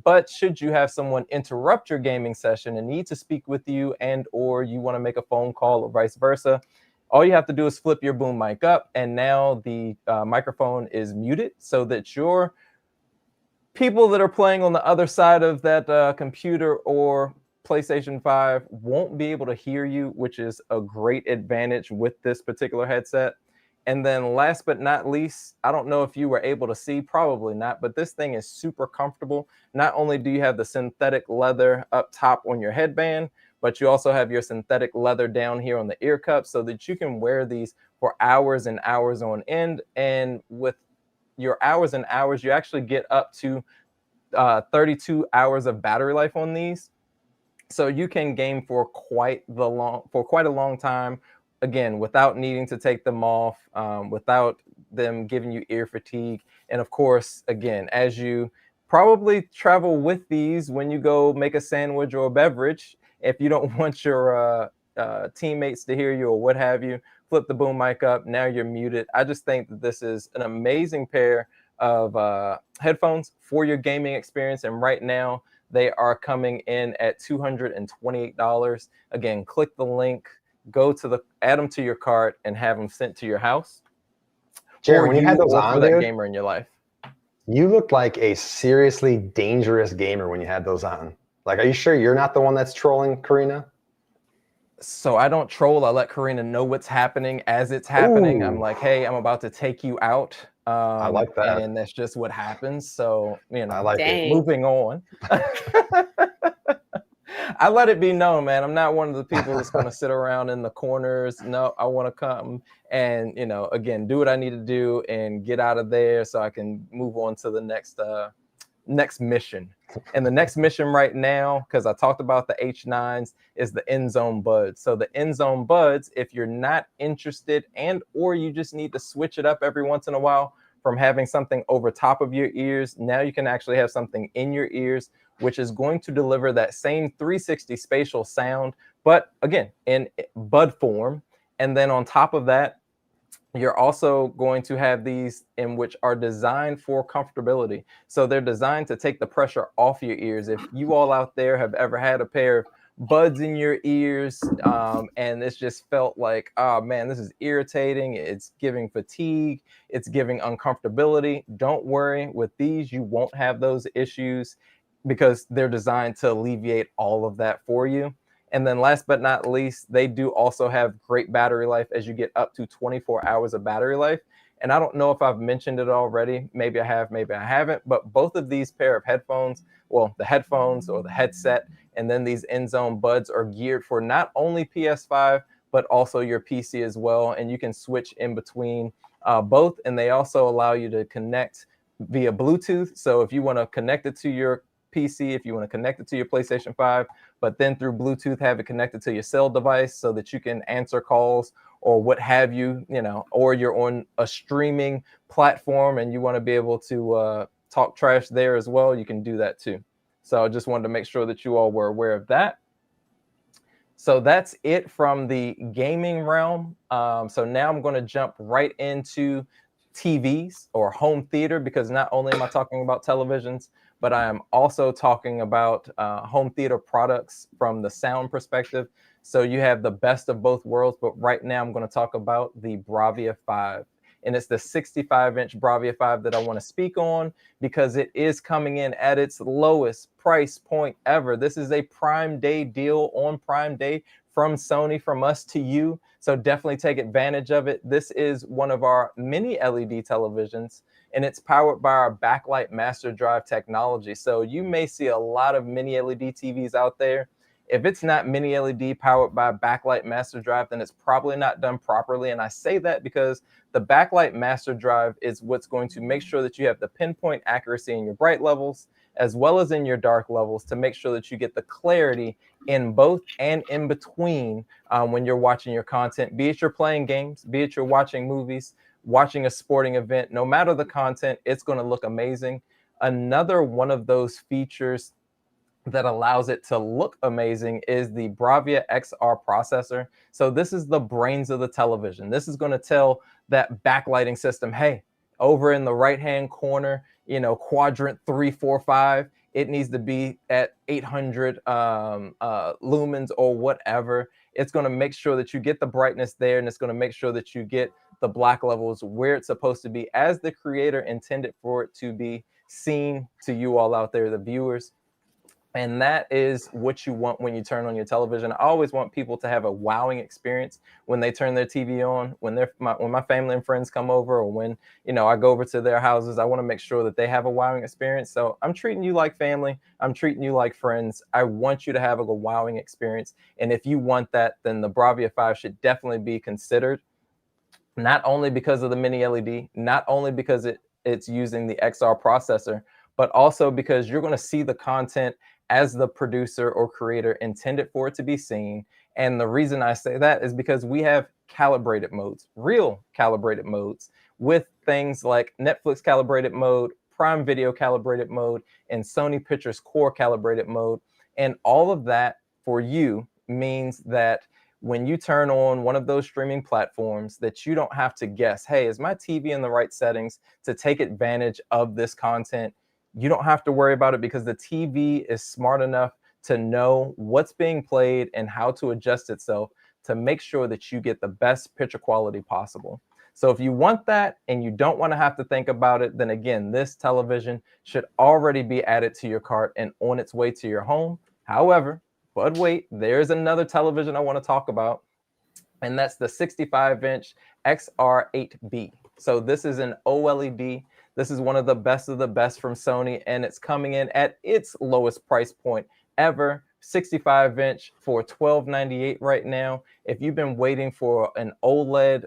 But should you have someone interrupt your gaming session and need to speak with you, and or you want to make a phone call or vice versa, all you have to do is flip your boom mic up, and now the microphone is muted so that your people that are playing on the other side of that computer or PlayStation 5 won't be able to hear you, which is a great advantage with this particular headset. And then last but not least, I don't know if you were able to see, probably not, but this thing is super comfortable. Not only do you have the synthetic leather up top on your headband, but you also have your synthetic leather down here on the ear cups so that you can wear these for hours and hours on end. And with your hours and hours, you actually get up to 32 hours of battery life on these. So you can game for quite a long time, again, without needing to take them off, without them giving you ear fatigue. And of course, again, as you probably travel with these when you go make a sandwich or a beverage, if you don't want your teammates to hear you or what have you, flip the boom mic up. Now you're muted. I just think that this is an amazing pair of headphones for your gaming experience. And right now, they are coming in at $228. Again, click the link, add them to your cart, and have them sent to your house. Jared, when you had those on, for that gamer in your life. You looked like a seriously dangerous gamer when you had those on. Like, are you sure you're not the one that's trolling Karina? So I don't troll. I let Karina know what's happening as it's happening. Ooh. I'm like, hey, I'm about to take you out. I like that. And that's just what happens. So, I like it. Moving on. I let it be known, man. I'm not one of the people that's going to sit around in the corners. No, I want to come and, again, do what I need to do and get out of there so I can move on to the next mission. And the next mission right now, because I talked about the H9s, is the End Zone Buds. So the End Zone Buds, if you're not interested or you just need to switch it up every once in a while from having something over top of your ears, now you can actually have something in your ears, which is going to deliver that same 360 spatial sound, but again, in bud form. And then on top of that, you're also going to have these in which are designed for comfortability. So they're designed to take the pressure off your ears. If you all out there have ever had a pair of buds in your ears and it's just felt like, oh man, this is irritating, it's giving fatigue, it's giving uncomfortability, don't worry. With these, you won't have those issues because they're designed to alleviate all of that for you. And then last but not least, they do also have great battery life as you get up to 24 hours of battery life. And I don't know if I've mentioned it already. Maybe I have, maybe I haven't. But both of these pair of headphones, well, the headphones or the headset, and then these End Zone Buds are geared for not only PS5, but also your PC as well. And you can switch in between both. And they also allow you to connect via Bluetooth. So if you want to connect it to your PC, if you want to connect it to your PlayStation 5, but then through Bluetooth have it connected to your cell device so that you can answer calls or what have you, or you're on a streaming platform and you want to be able to talk trash there as well, you can do that too. So I just wanted to make sure that you all were aware of that. So that's it from the gaming realm. So now I'm going to jump right into TVs or home theater, because not only am I talking about televisions, but I am also talking about home theater products from the sound perspective. So you have the best of both worlds, but right now I'm going to talk about the Bravia 5. And it's the 65-inch Bravia 5 that I want to speak on because it is coming in at its lowest price point ever. This is a Prime Day deal on Prime Day from Sony, from us to you. So definitely take advantage of it. This is one of our mini LED televisions, and it's powered by our backlight master drive technology. So you may see a lot of mini LED TVs out there. If it's not mini LED powered by backlight master drive, then it's probably not done properly. And I say that because the backlight master drive is what's going to make sure that you have the pinpoint accuracy in your bright levels, as well as in your dark levels, to make sure that you get the clarity in both and in between when you're watching your content, be it you're playing games, be it you're watching movies, watching a sporting event. No matter the content, it's going to look amazing. Another one of those features that allows it to look amazing is the Bravia XR processor. So this is the brains of the television. This is going to tell that backlighting system, hey, over in the right-hand corner, quadrant 3, 4, 5, it needs to be at 800 lumens or whatever. It's going to make sure that you get the brightness there, and it's going to make sure that you get the black levels where it's supposed to be, as the creator intended for it to be seen to you all out there, the viewers. And that is what you want when you turn on your television. I always want people to have a wowing experience when they turn their TV on. When my family and friends come over, or when I go over to their houses, I want to make sure that they have a wowing experience. So I'm treating you like family. I'm treating you like friends. I want you to have a wowing experience. And if you want that, then the Bravia 5 should definitely be considered. Not only because of the mini LED, not only because it's using the XR processor, but also because you're going to see the content as the producer or creator intended for it to be seen. And the reason I say that is because we have calibrated modes, real calibrated modes, with things like Netflix calibrated mode, Prime Video calibrated mode, and Sony Pictures Core calibrated mode. And all of that for you means that when you turn on one of those streaming platforms, that you don't have to guess, hey, is my TV in the right settings to take advantage of this content? You don't have to worry about it because the TV is smart enough to know what's being played and how to adjust itself to make sure that you get the best picture quality possible. So if you want that and you don't want to have to think about it, then again, this television should already be added to your cart and on its way to your home. However, but wait, there's another television I want to talk about, and that's the 65-inch XR8B. So this is an OLED. This is one of the best from Sony, and it's coming in at its lowest price point ever. 65-inch for $12.98 right now. If you've been waiting for an OLED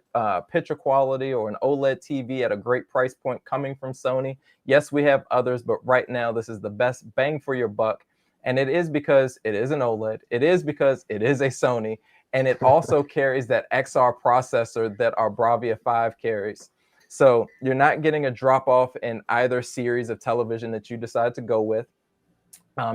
picture quality or an OLED TV at a great price point coming from Sony, yes, we have others, but right now this is the best bang for your buck. And it is because it is an OLED. It is because it is a Sony. And it also carries that XR processor that our Bravia 5 carries. So you're not getting a drop off in either series of television that you decide to go with.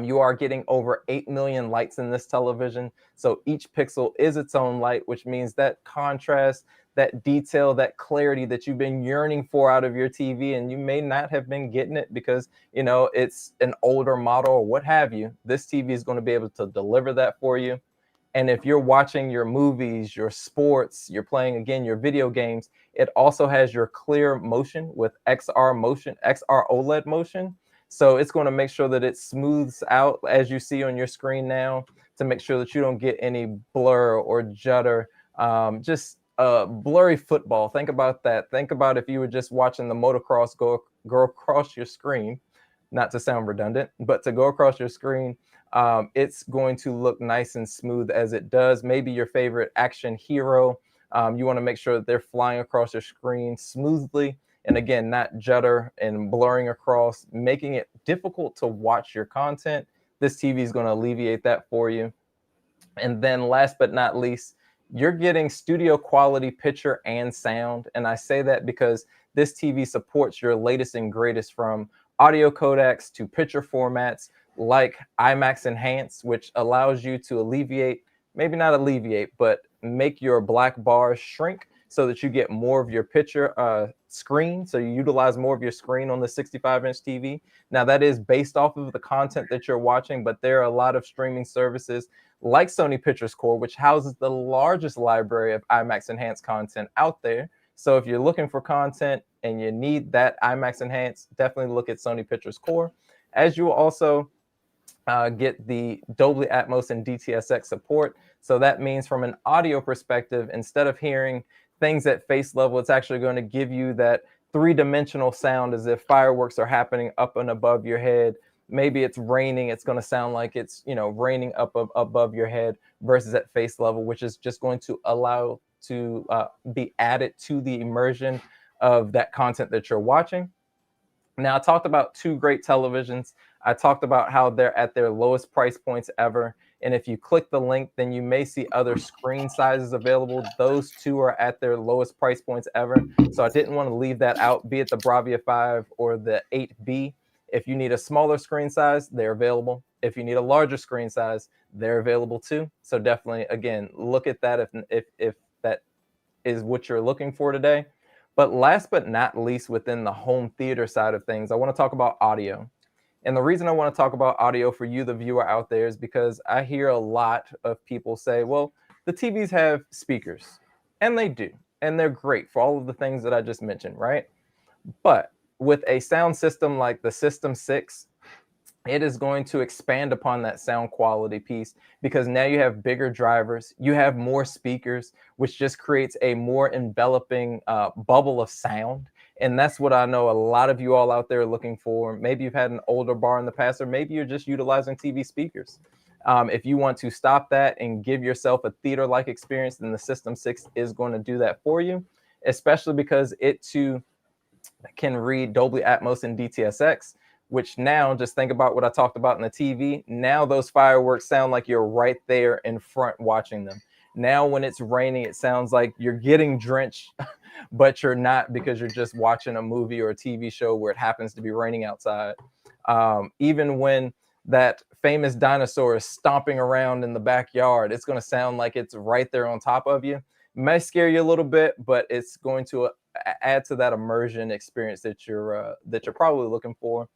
You are getting over 8 million lights in this television. So each pixel is its own light, which means that contrast, that detail, that clarity that you've been yearning for out of your TV, and you may not have been getting it because, it's an older model or what have you. This TV is going to be able to deliver that for you. And if you're watching your movies, your sports, you're playing, again, your video games, it also has your clear motion with XR motion, XR OLED motion. So it's going to make sure that it smooths out as you see on your screen now, to make sure that you don't get any blur or judder. Just blurry football. Think about that. Think about if you were just watching the motocross go across your screen, not to sound redundant, but to go across your screen. It's going to look nice and smooth as it does. Maybe your favorite action hero. You want to make sure that they're flying across your screen smoothly. And again, not judder and blurring across, making it difficult to watch your content. This TV is going to alleviate that for you. And then last but not least, you're getting studio quality picture and sound. And I say that because this TV supports your latest and greatest, from audio codecs to picture formats like IMAX Enhanced, which allows you to alleviate, maybe not alleviate, but make your black bars shrink so that you get more of your picture screen. So you utilize more of your screen on the 65-inch TV. Now that is based off of the content that you're watching, but there are a lot of streaming services like Sony Pictures Core, which houses the largest library of IMAX Enhanced content out there. So if you're looking for content and you need that IMAX Enhanced, definitely look at Sony Pictures Core. As you will also get the Dolby Atmos and DTSX support. So that means from an audio perspective, instead of hearing things at face level, it's actually going to give you that three-dimensional sound as if fireworks are happening up and above your head. Maybe it's raining, it's going to sound like it's raining up above your head versus at face level, which is just going to allow to be added to the immersion of that content that you're watching. Now, I talked about two great televisions. I talked about how they're at their lowest price points ever. And if you click the link, then you may see other screen sizes available. Those two are at their lowest price points ever. So I didn't want to leave that out, be it the Bravia 5 or the 8B. If you need a smaller screen size, they're available. If you need a larger screen size, they're available too. So definitely, again, look at that if that is what you're looking for today. But last but not least, within the home theater side of things, I want to talk about audio. And the reason I want to talk about audio for you, the viewer out there, is because I hear a lot of people say, well, the TVs have speakers. And they do. And they're great for all of the things that I just mentioned, right? But with a sound system like the System 6, it is going to expand upon that sound quality piece because now you have bigger drivers, you have more speakers, which just creates a more enveloping bubble of sound. And that's what I know a lot of you all out there are looking for. Maybe you've had an older bar in the past, or maybe you're just utilizing TV speakers. If you want to stop that and give yourself a theater-like experience, then the System 6 is going to do that for you, especially because it too can read Dolby Atmos and DTSX, which now just think about what I talked about in the TV. Now those fireworks sound like you're right there in front watching them. Now when it's raining, it sounds like you're getting drenched, but you're not because you're just watching a movie or a TV show where it happens to be raining outside. Even when that famous dinosaur is stomping around in the backyard, it's going to sound like it's right there on top of you. It may scare you a little bit, but it's going to add to that immersion experience that you're probably looking for.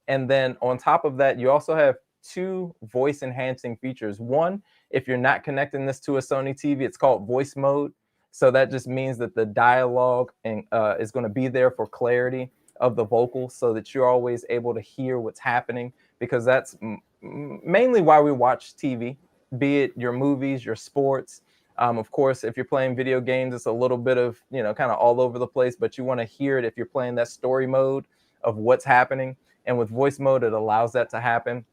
And then on top of that, you also have two voice enhancing features. One, if you're not connecting this to a Sony TV, it's called voice mode. So that just means that the dialogue is going to be there for clarity of the vocals so that you're always able to hear what's happening, because that's mainly why we watch TV, be it your movies, your sports. Of course, if you're playing video games, it's a little bit of, kind of all over the place, but you want to hear it if you're playing that story mode of what's happening. And with voice mode, it allows that to happen.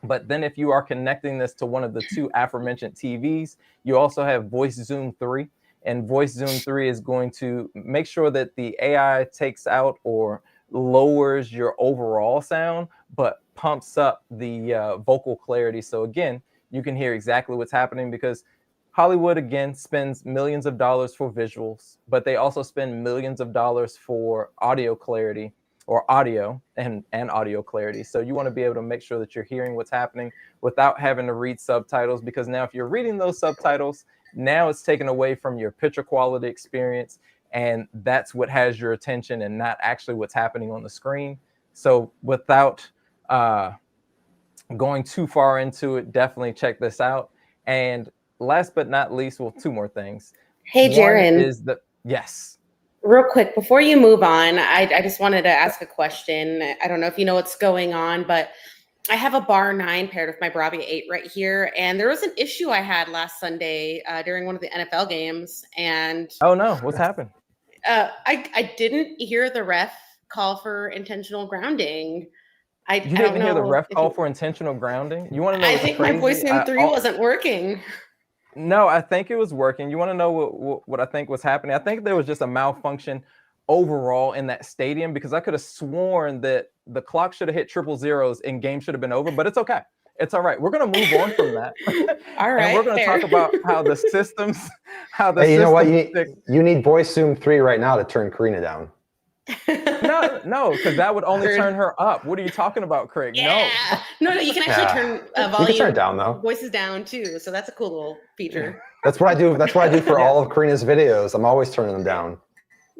But then if you are connecting this to one of the two aforementioned TVs, you also have Voice Zoom 3. And Voice Zoom 3 is going to make sure that the AI takes out or lowers your overall sound, but pumps up the vocal clarity. So again, you can hear exactly what's happening, because Hollywood, again, spends millions of dollars for visuals, but they also spend millions of dollars for audio clarity, or audio and audio clarity. So you want to be able to make sure that you're hearing what's happening without having to read subtitles, because now if you're reading those subtitles, now it's taken away from your picture quality experience, and that's what has your attention and not actually what's happening on the screen. So without going too far into it, definitely check this out. And last but not least, well, two more things. Hey, Jaron. Yes. Real quick, before you move on, I just wanted to ask a question. I don't know if you know what's going on, but I have a Bar 9 paired with my Bravia 8 right here. And there was an issue I had last Sunday during one of the NFL games. And oh no, what's happened? I didn't hear the ref call for intentional grounding. You didn't hear the ref call for intentional grounding? You want to know what's crazy? My Voice Zoom 3 wasn't working. No, I think it was working. You want to know what I think was happening? I think there was just a malfunction overall in that stadium, because I could have sworn that the clock should have hit triple zeros and game should have been over, but it's okay. It's all right. We're going to move on from that. All right. And we're going to talk about how the systems, hey, you know what? You need Voice Zoom 3 right now to turn Karina down. No, because that would only turn her up. What are you talking about, Craig? Yeah. No, you can actually turn volume. You can turn it down though. Voices down too, so that's a cool little feature. That's what I do. That's what I do for all of Karina's videos. I'm always turning them down.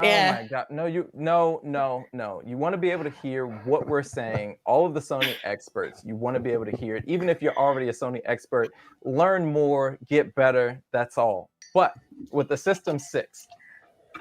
Yeah. Oh my God. No. You want to be able to hear what we're saying. All of the Sony experts, you want to be able to hear it. Even if you're already a Sony expert, learn more, get better. That's all. But with the System 6,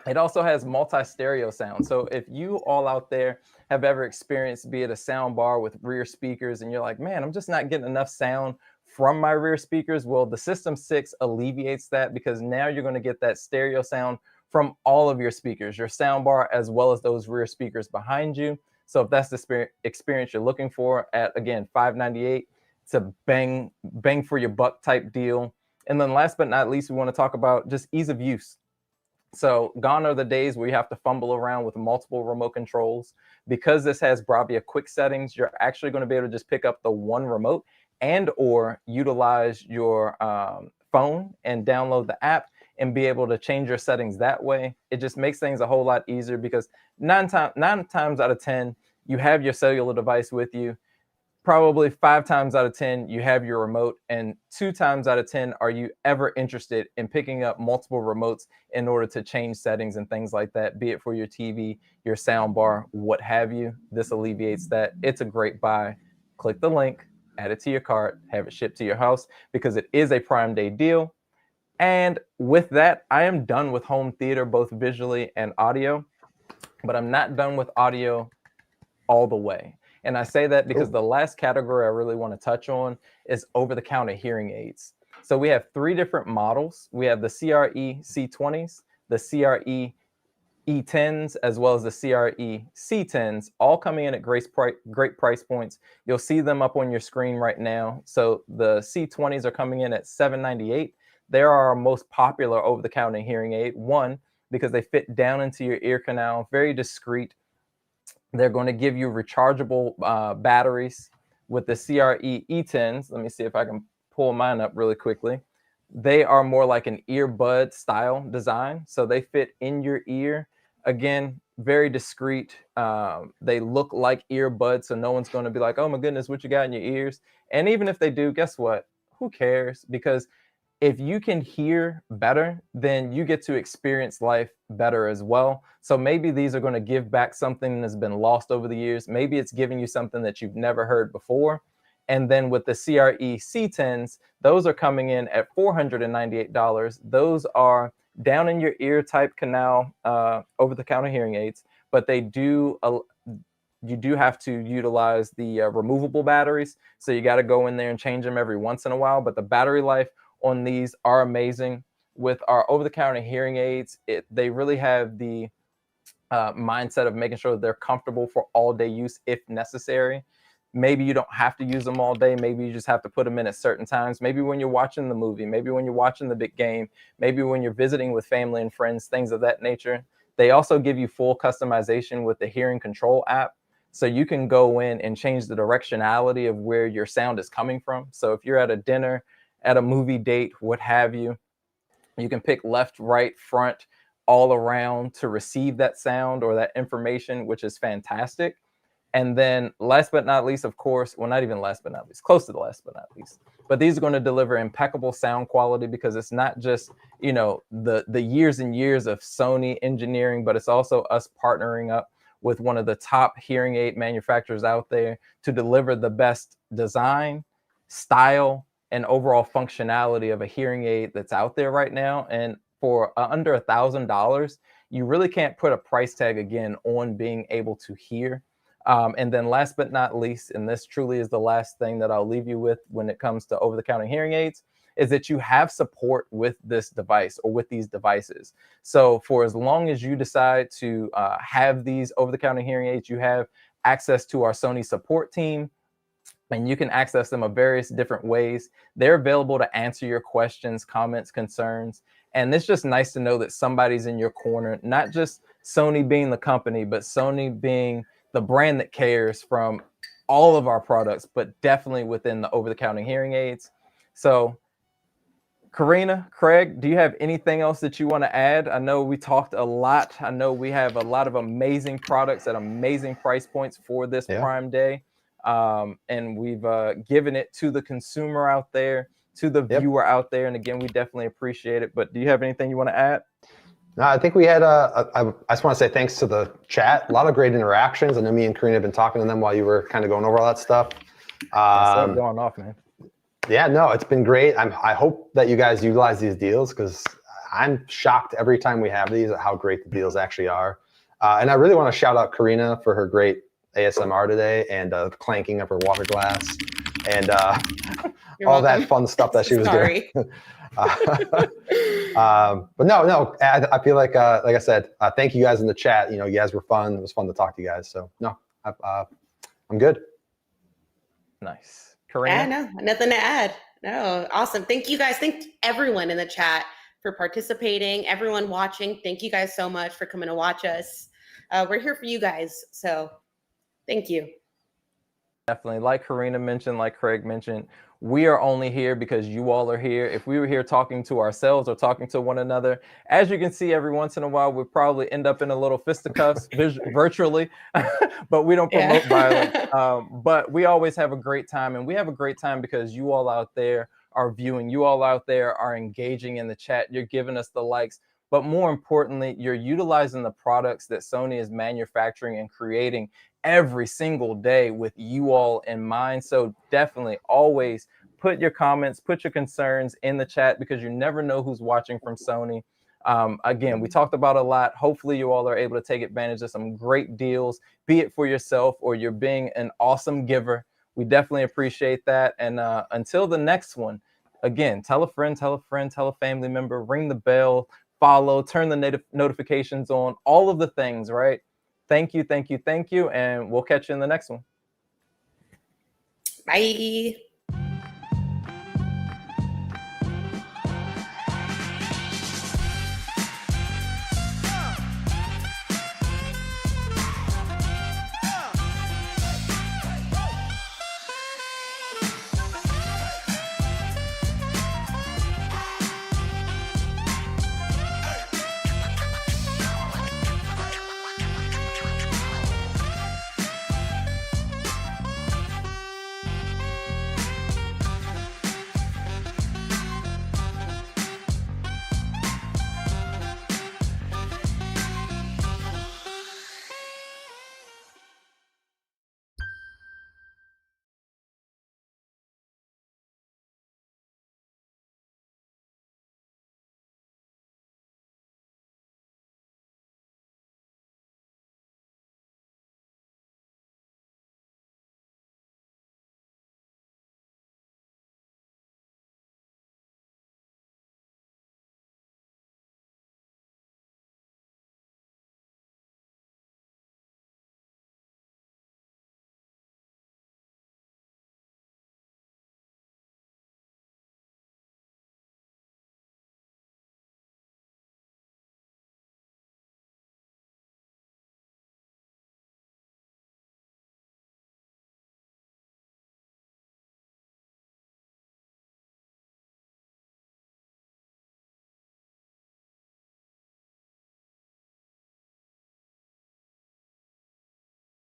it also has multi-stereo sound. So if you all out there have ever experienced, be it a sound bar with rear speakers, and you're like, man, I'm just not getting enough sound from my rear speakers. Well, the System 6 alleviates that, because now you're going to get that stereo sound from all of your speakers, your sound bar, as well as those rear speakers behind you. So if that's the experience you're looking for at, again, $598, it's a bang for your buck type deal. And then last but not least, we want to talk about just ease of use. So gone are the days where you have to fumble around with multiple remote controls. Because this has Bravia quick settings, you're actually going to be able to just pick up the one remote and or utilize your phone and download the app and be able to change your settings that way. It just makes things a whole lot easier, because nine times out of 10, you have your cellular device with you. Probably 5 times out of 10, you have your remote, and 2 times out of 10, are you ever interested in picking up multiple remotes in order to change settings and things like that, be it for your TV, your sound bar, what have you. This alleviates that. It's a great buy. Click the link, add it to your cart, have it shipped to your house, because it is a Prime Day deal. And with that, I am done with home theater, both visually and audio, but I'm not done with audio all the way. And I say that because Cool. the last category I really want to touch on is over-the-counter hearing aids. So we have 3 different models. We have the CRE C20s, the CRE E10s, as well as the CRE C10s, all coming in at great price points. You'll see them up on your screen right now. So the C20s are coming in at $798. They are our most popular over-the-counter hearing aid. One, because they fit down into your ear canal, very discreet. They're going to give you rechargeable batteries with the CRE E10s. Let me see if I can pull mine up really quickly. They are more like an earbud style design. So they fit in your ear. Again, very discreet. They look like earbuds. So no one's going to be like, oh my goodness, what you got in your ears? And even if they do, guess what? Who cares? Because if you can hear better, then you get to experience life better as well. So maybe these are going to give back something that's been lost over the years. Maybe it's giving you something that you've never heard before. And then with the CRE C10s, those are coming in at $498. Those are down in your ear type canal over-the-counter hearing aids, but they do you do have to utilize the removable batteries. So you got to go in there and change them every once in a while. But the battery life on these are amazing. With our over-the-counter hearing aids, they really have the mindset of making sure that they're comfortable for all-day use if necessary. Maybe you don't have to use them all day. Maybe you just have to put them in at certain times. Maybe when you're watching the movie, maybe when you're watching the big game, maybe when you're visiting with family and friends, things of that nature. They also give you full customization with the hearing control app. So you can go in and change the directionality of where your sound is coming from. So if you're at a dinner, at a movie date, what have you, you can pick left, right, front, all around to receive that sound or that information, which is fantastic. And then last but not least, of course, well, not even last but not least, close to the last but not least, but these are going to deliver impeccable sound quality because it's not just, you know, the years and years of Sony engineering, but it's also us partnering up with one of the top hearing aid manufacturers out there to deliver the best design, style, and overall functionality of a hearing aid that's out there right now. And for under $1,000, you really can't put a price tag again on being able to hear. And then last but not least, and this truly is the last thing that I'll leave you with when it comes to over-the-counter hearing aids, is that you have support with this device or with these devices. So for as long as you decide to have these over-the-counter hearing aids, you have access to our Sony support team, and you can access them in various different ways. They're available to answer your questions, comments, concerns. And it's just nice to know that somebody's in your corner, not just Sony being the company, but Sony being the brand that cares from all of our products, but definitely within the over-the-counter hearing aids. So Karina, Craig, do you have anything else that you want to add? I know we talked a lot. I know we have a lot of amazing products at amazing price points for this Prime Day. And we've given it to the consumer out there, to the viewer out there. And again, we definitely appreciate it. But do you have anything you want to add? No, I think we had, I just want to say thanks to the chat. A lot of great interactions. I know me and Karina have been talking to them while you were kind of going over all that stuff. Going off, man. Yeah, no, it's been great. I hope that you guys utilize these deals because I'm shocked every time we have these at how great the deals actually are. And I really want to shout out Karina for her great ASMR today and the clanking of her water glass and all that fun stuff that she was doing. But no, I feel like I said, thank you guys in the chat. You know, you guys were fun. It was fun to talk to you guys. So no, I'm good. Nice. Karina? Yeah, no, nothing to add. No, awesome. Thank you guys. Thank everyone in the chat for participating. Everyone watching, thank you guys so much for coming to watch us. We're here for you guys. So thank you. Definitely. Like Karina mentioned, like Craig mentioned, we are only here because you all are here. If we were here talking to ourselves or talking to one another, as you can see, every once in a while, we'd probably end up in a little fisticuffs virtually, but we don't promote violence. But we always have a great time, and we have a great time because you all out there are viewing, you all out there are engaging in the chat. You're giving us the likes, but more importantly, you're utilizing the products that Sony is manufacturing and creating every single day with you all in mind. So definitely always put your comments, put your concerns in the chat because you never know who's watching from Sony. Again, we talked about a lot. Hopefully you all are able to take advantage of some great deals, be it for yourself or you're being an awesome giver. We definitely appreciate that. And until the next one, again, tell a friend, tell a friend, tell a family member, ring the bell, follow, turn the notifications on, all of the things, right? Thank you, thank you, thank you. And we'll catch you in the next one. Bye.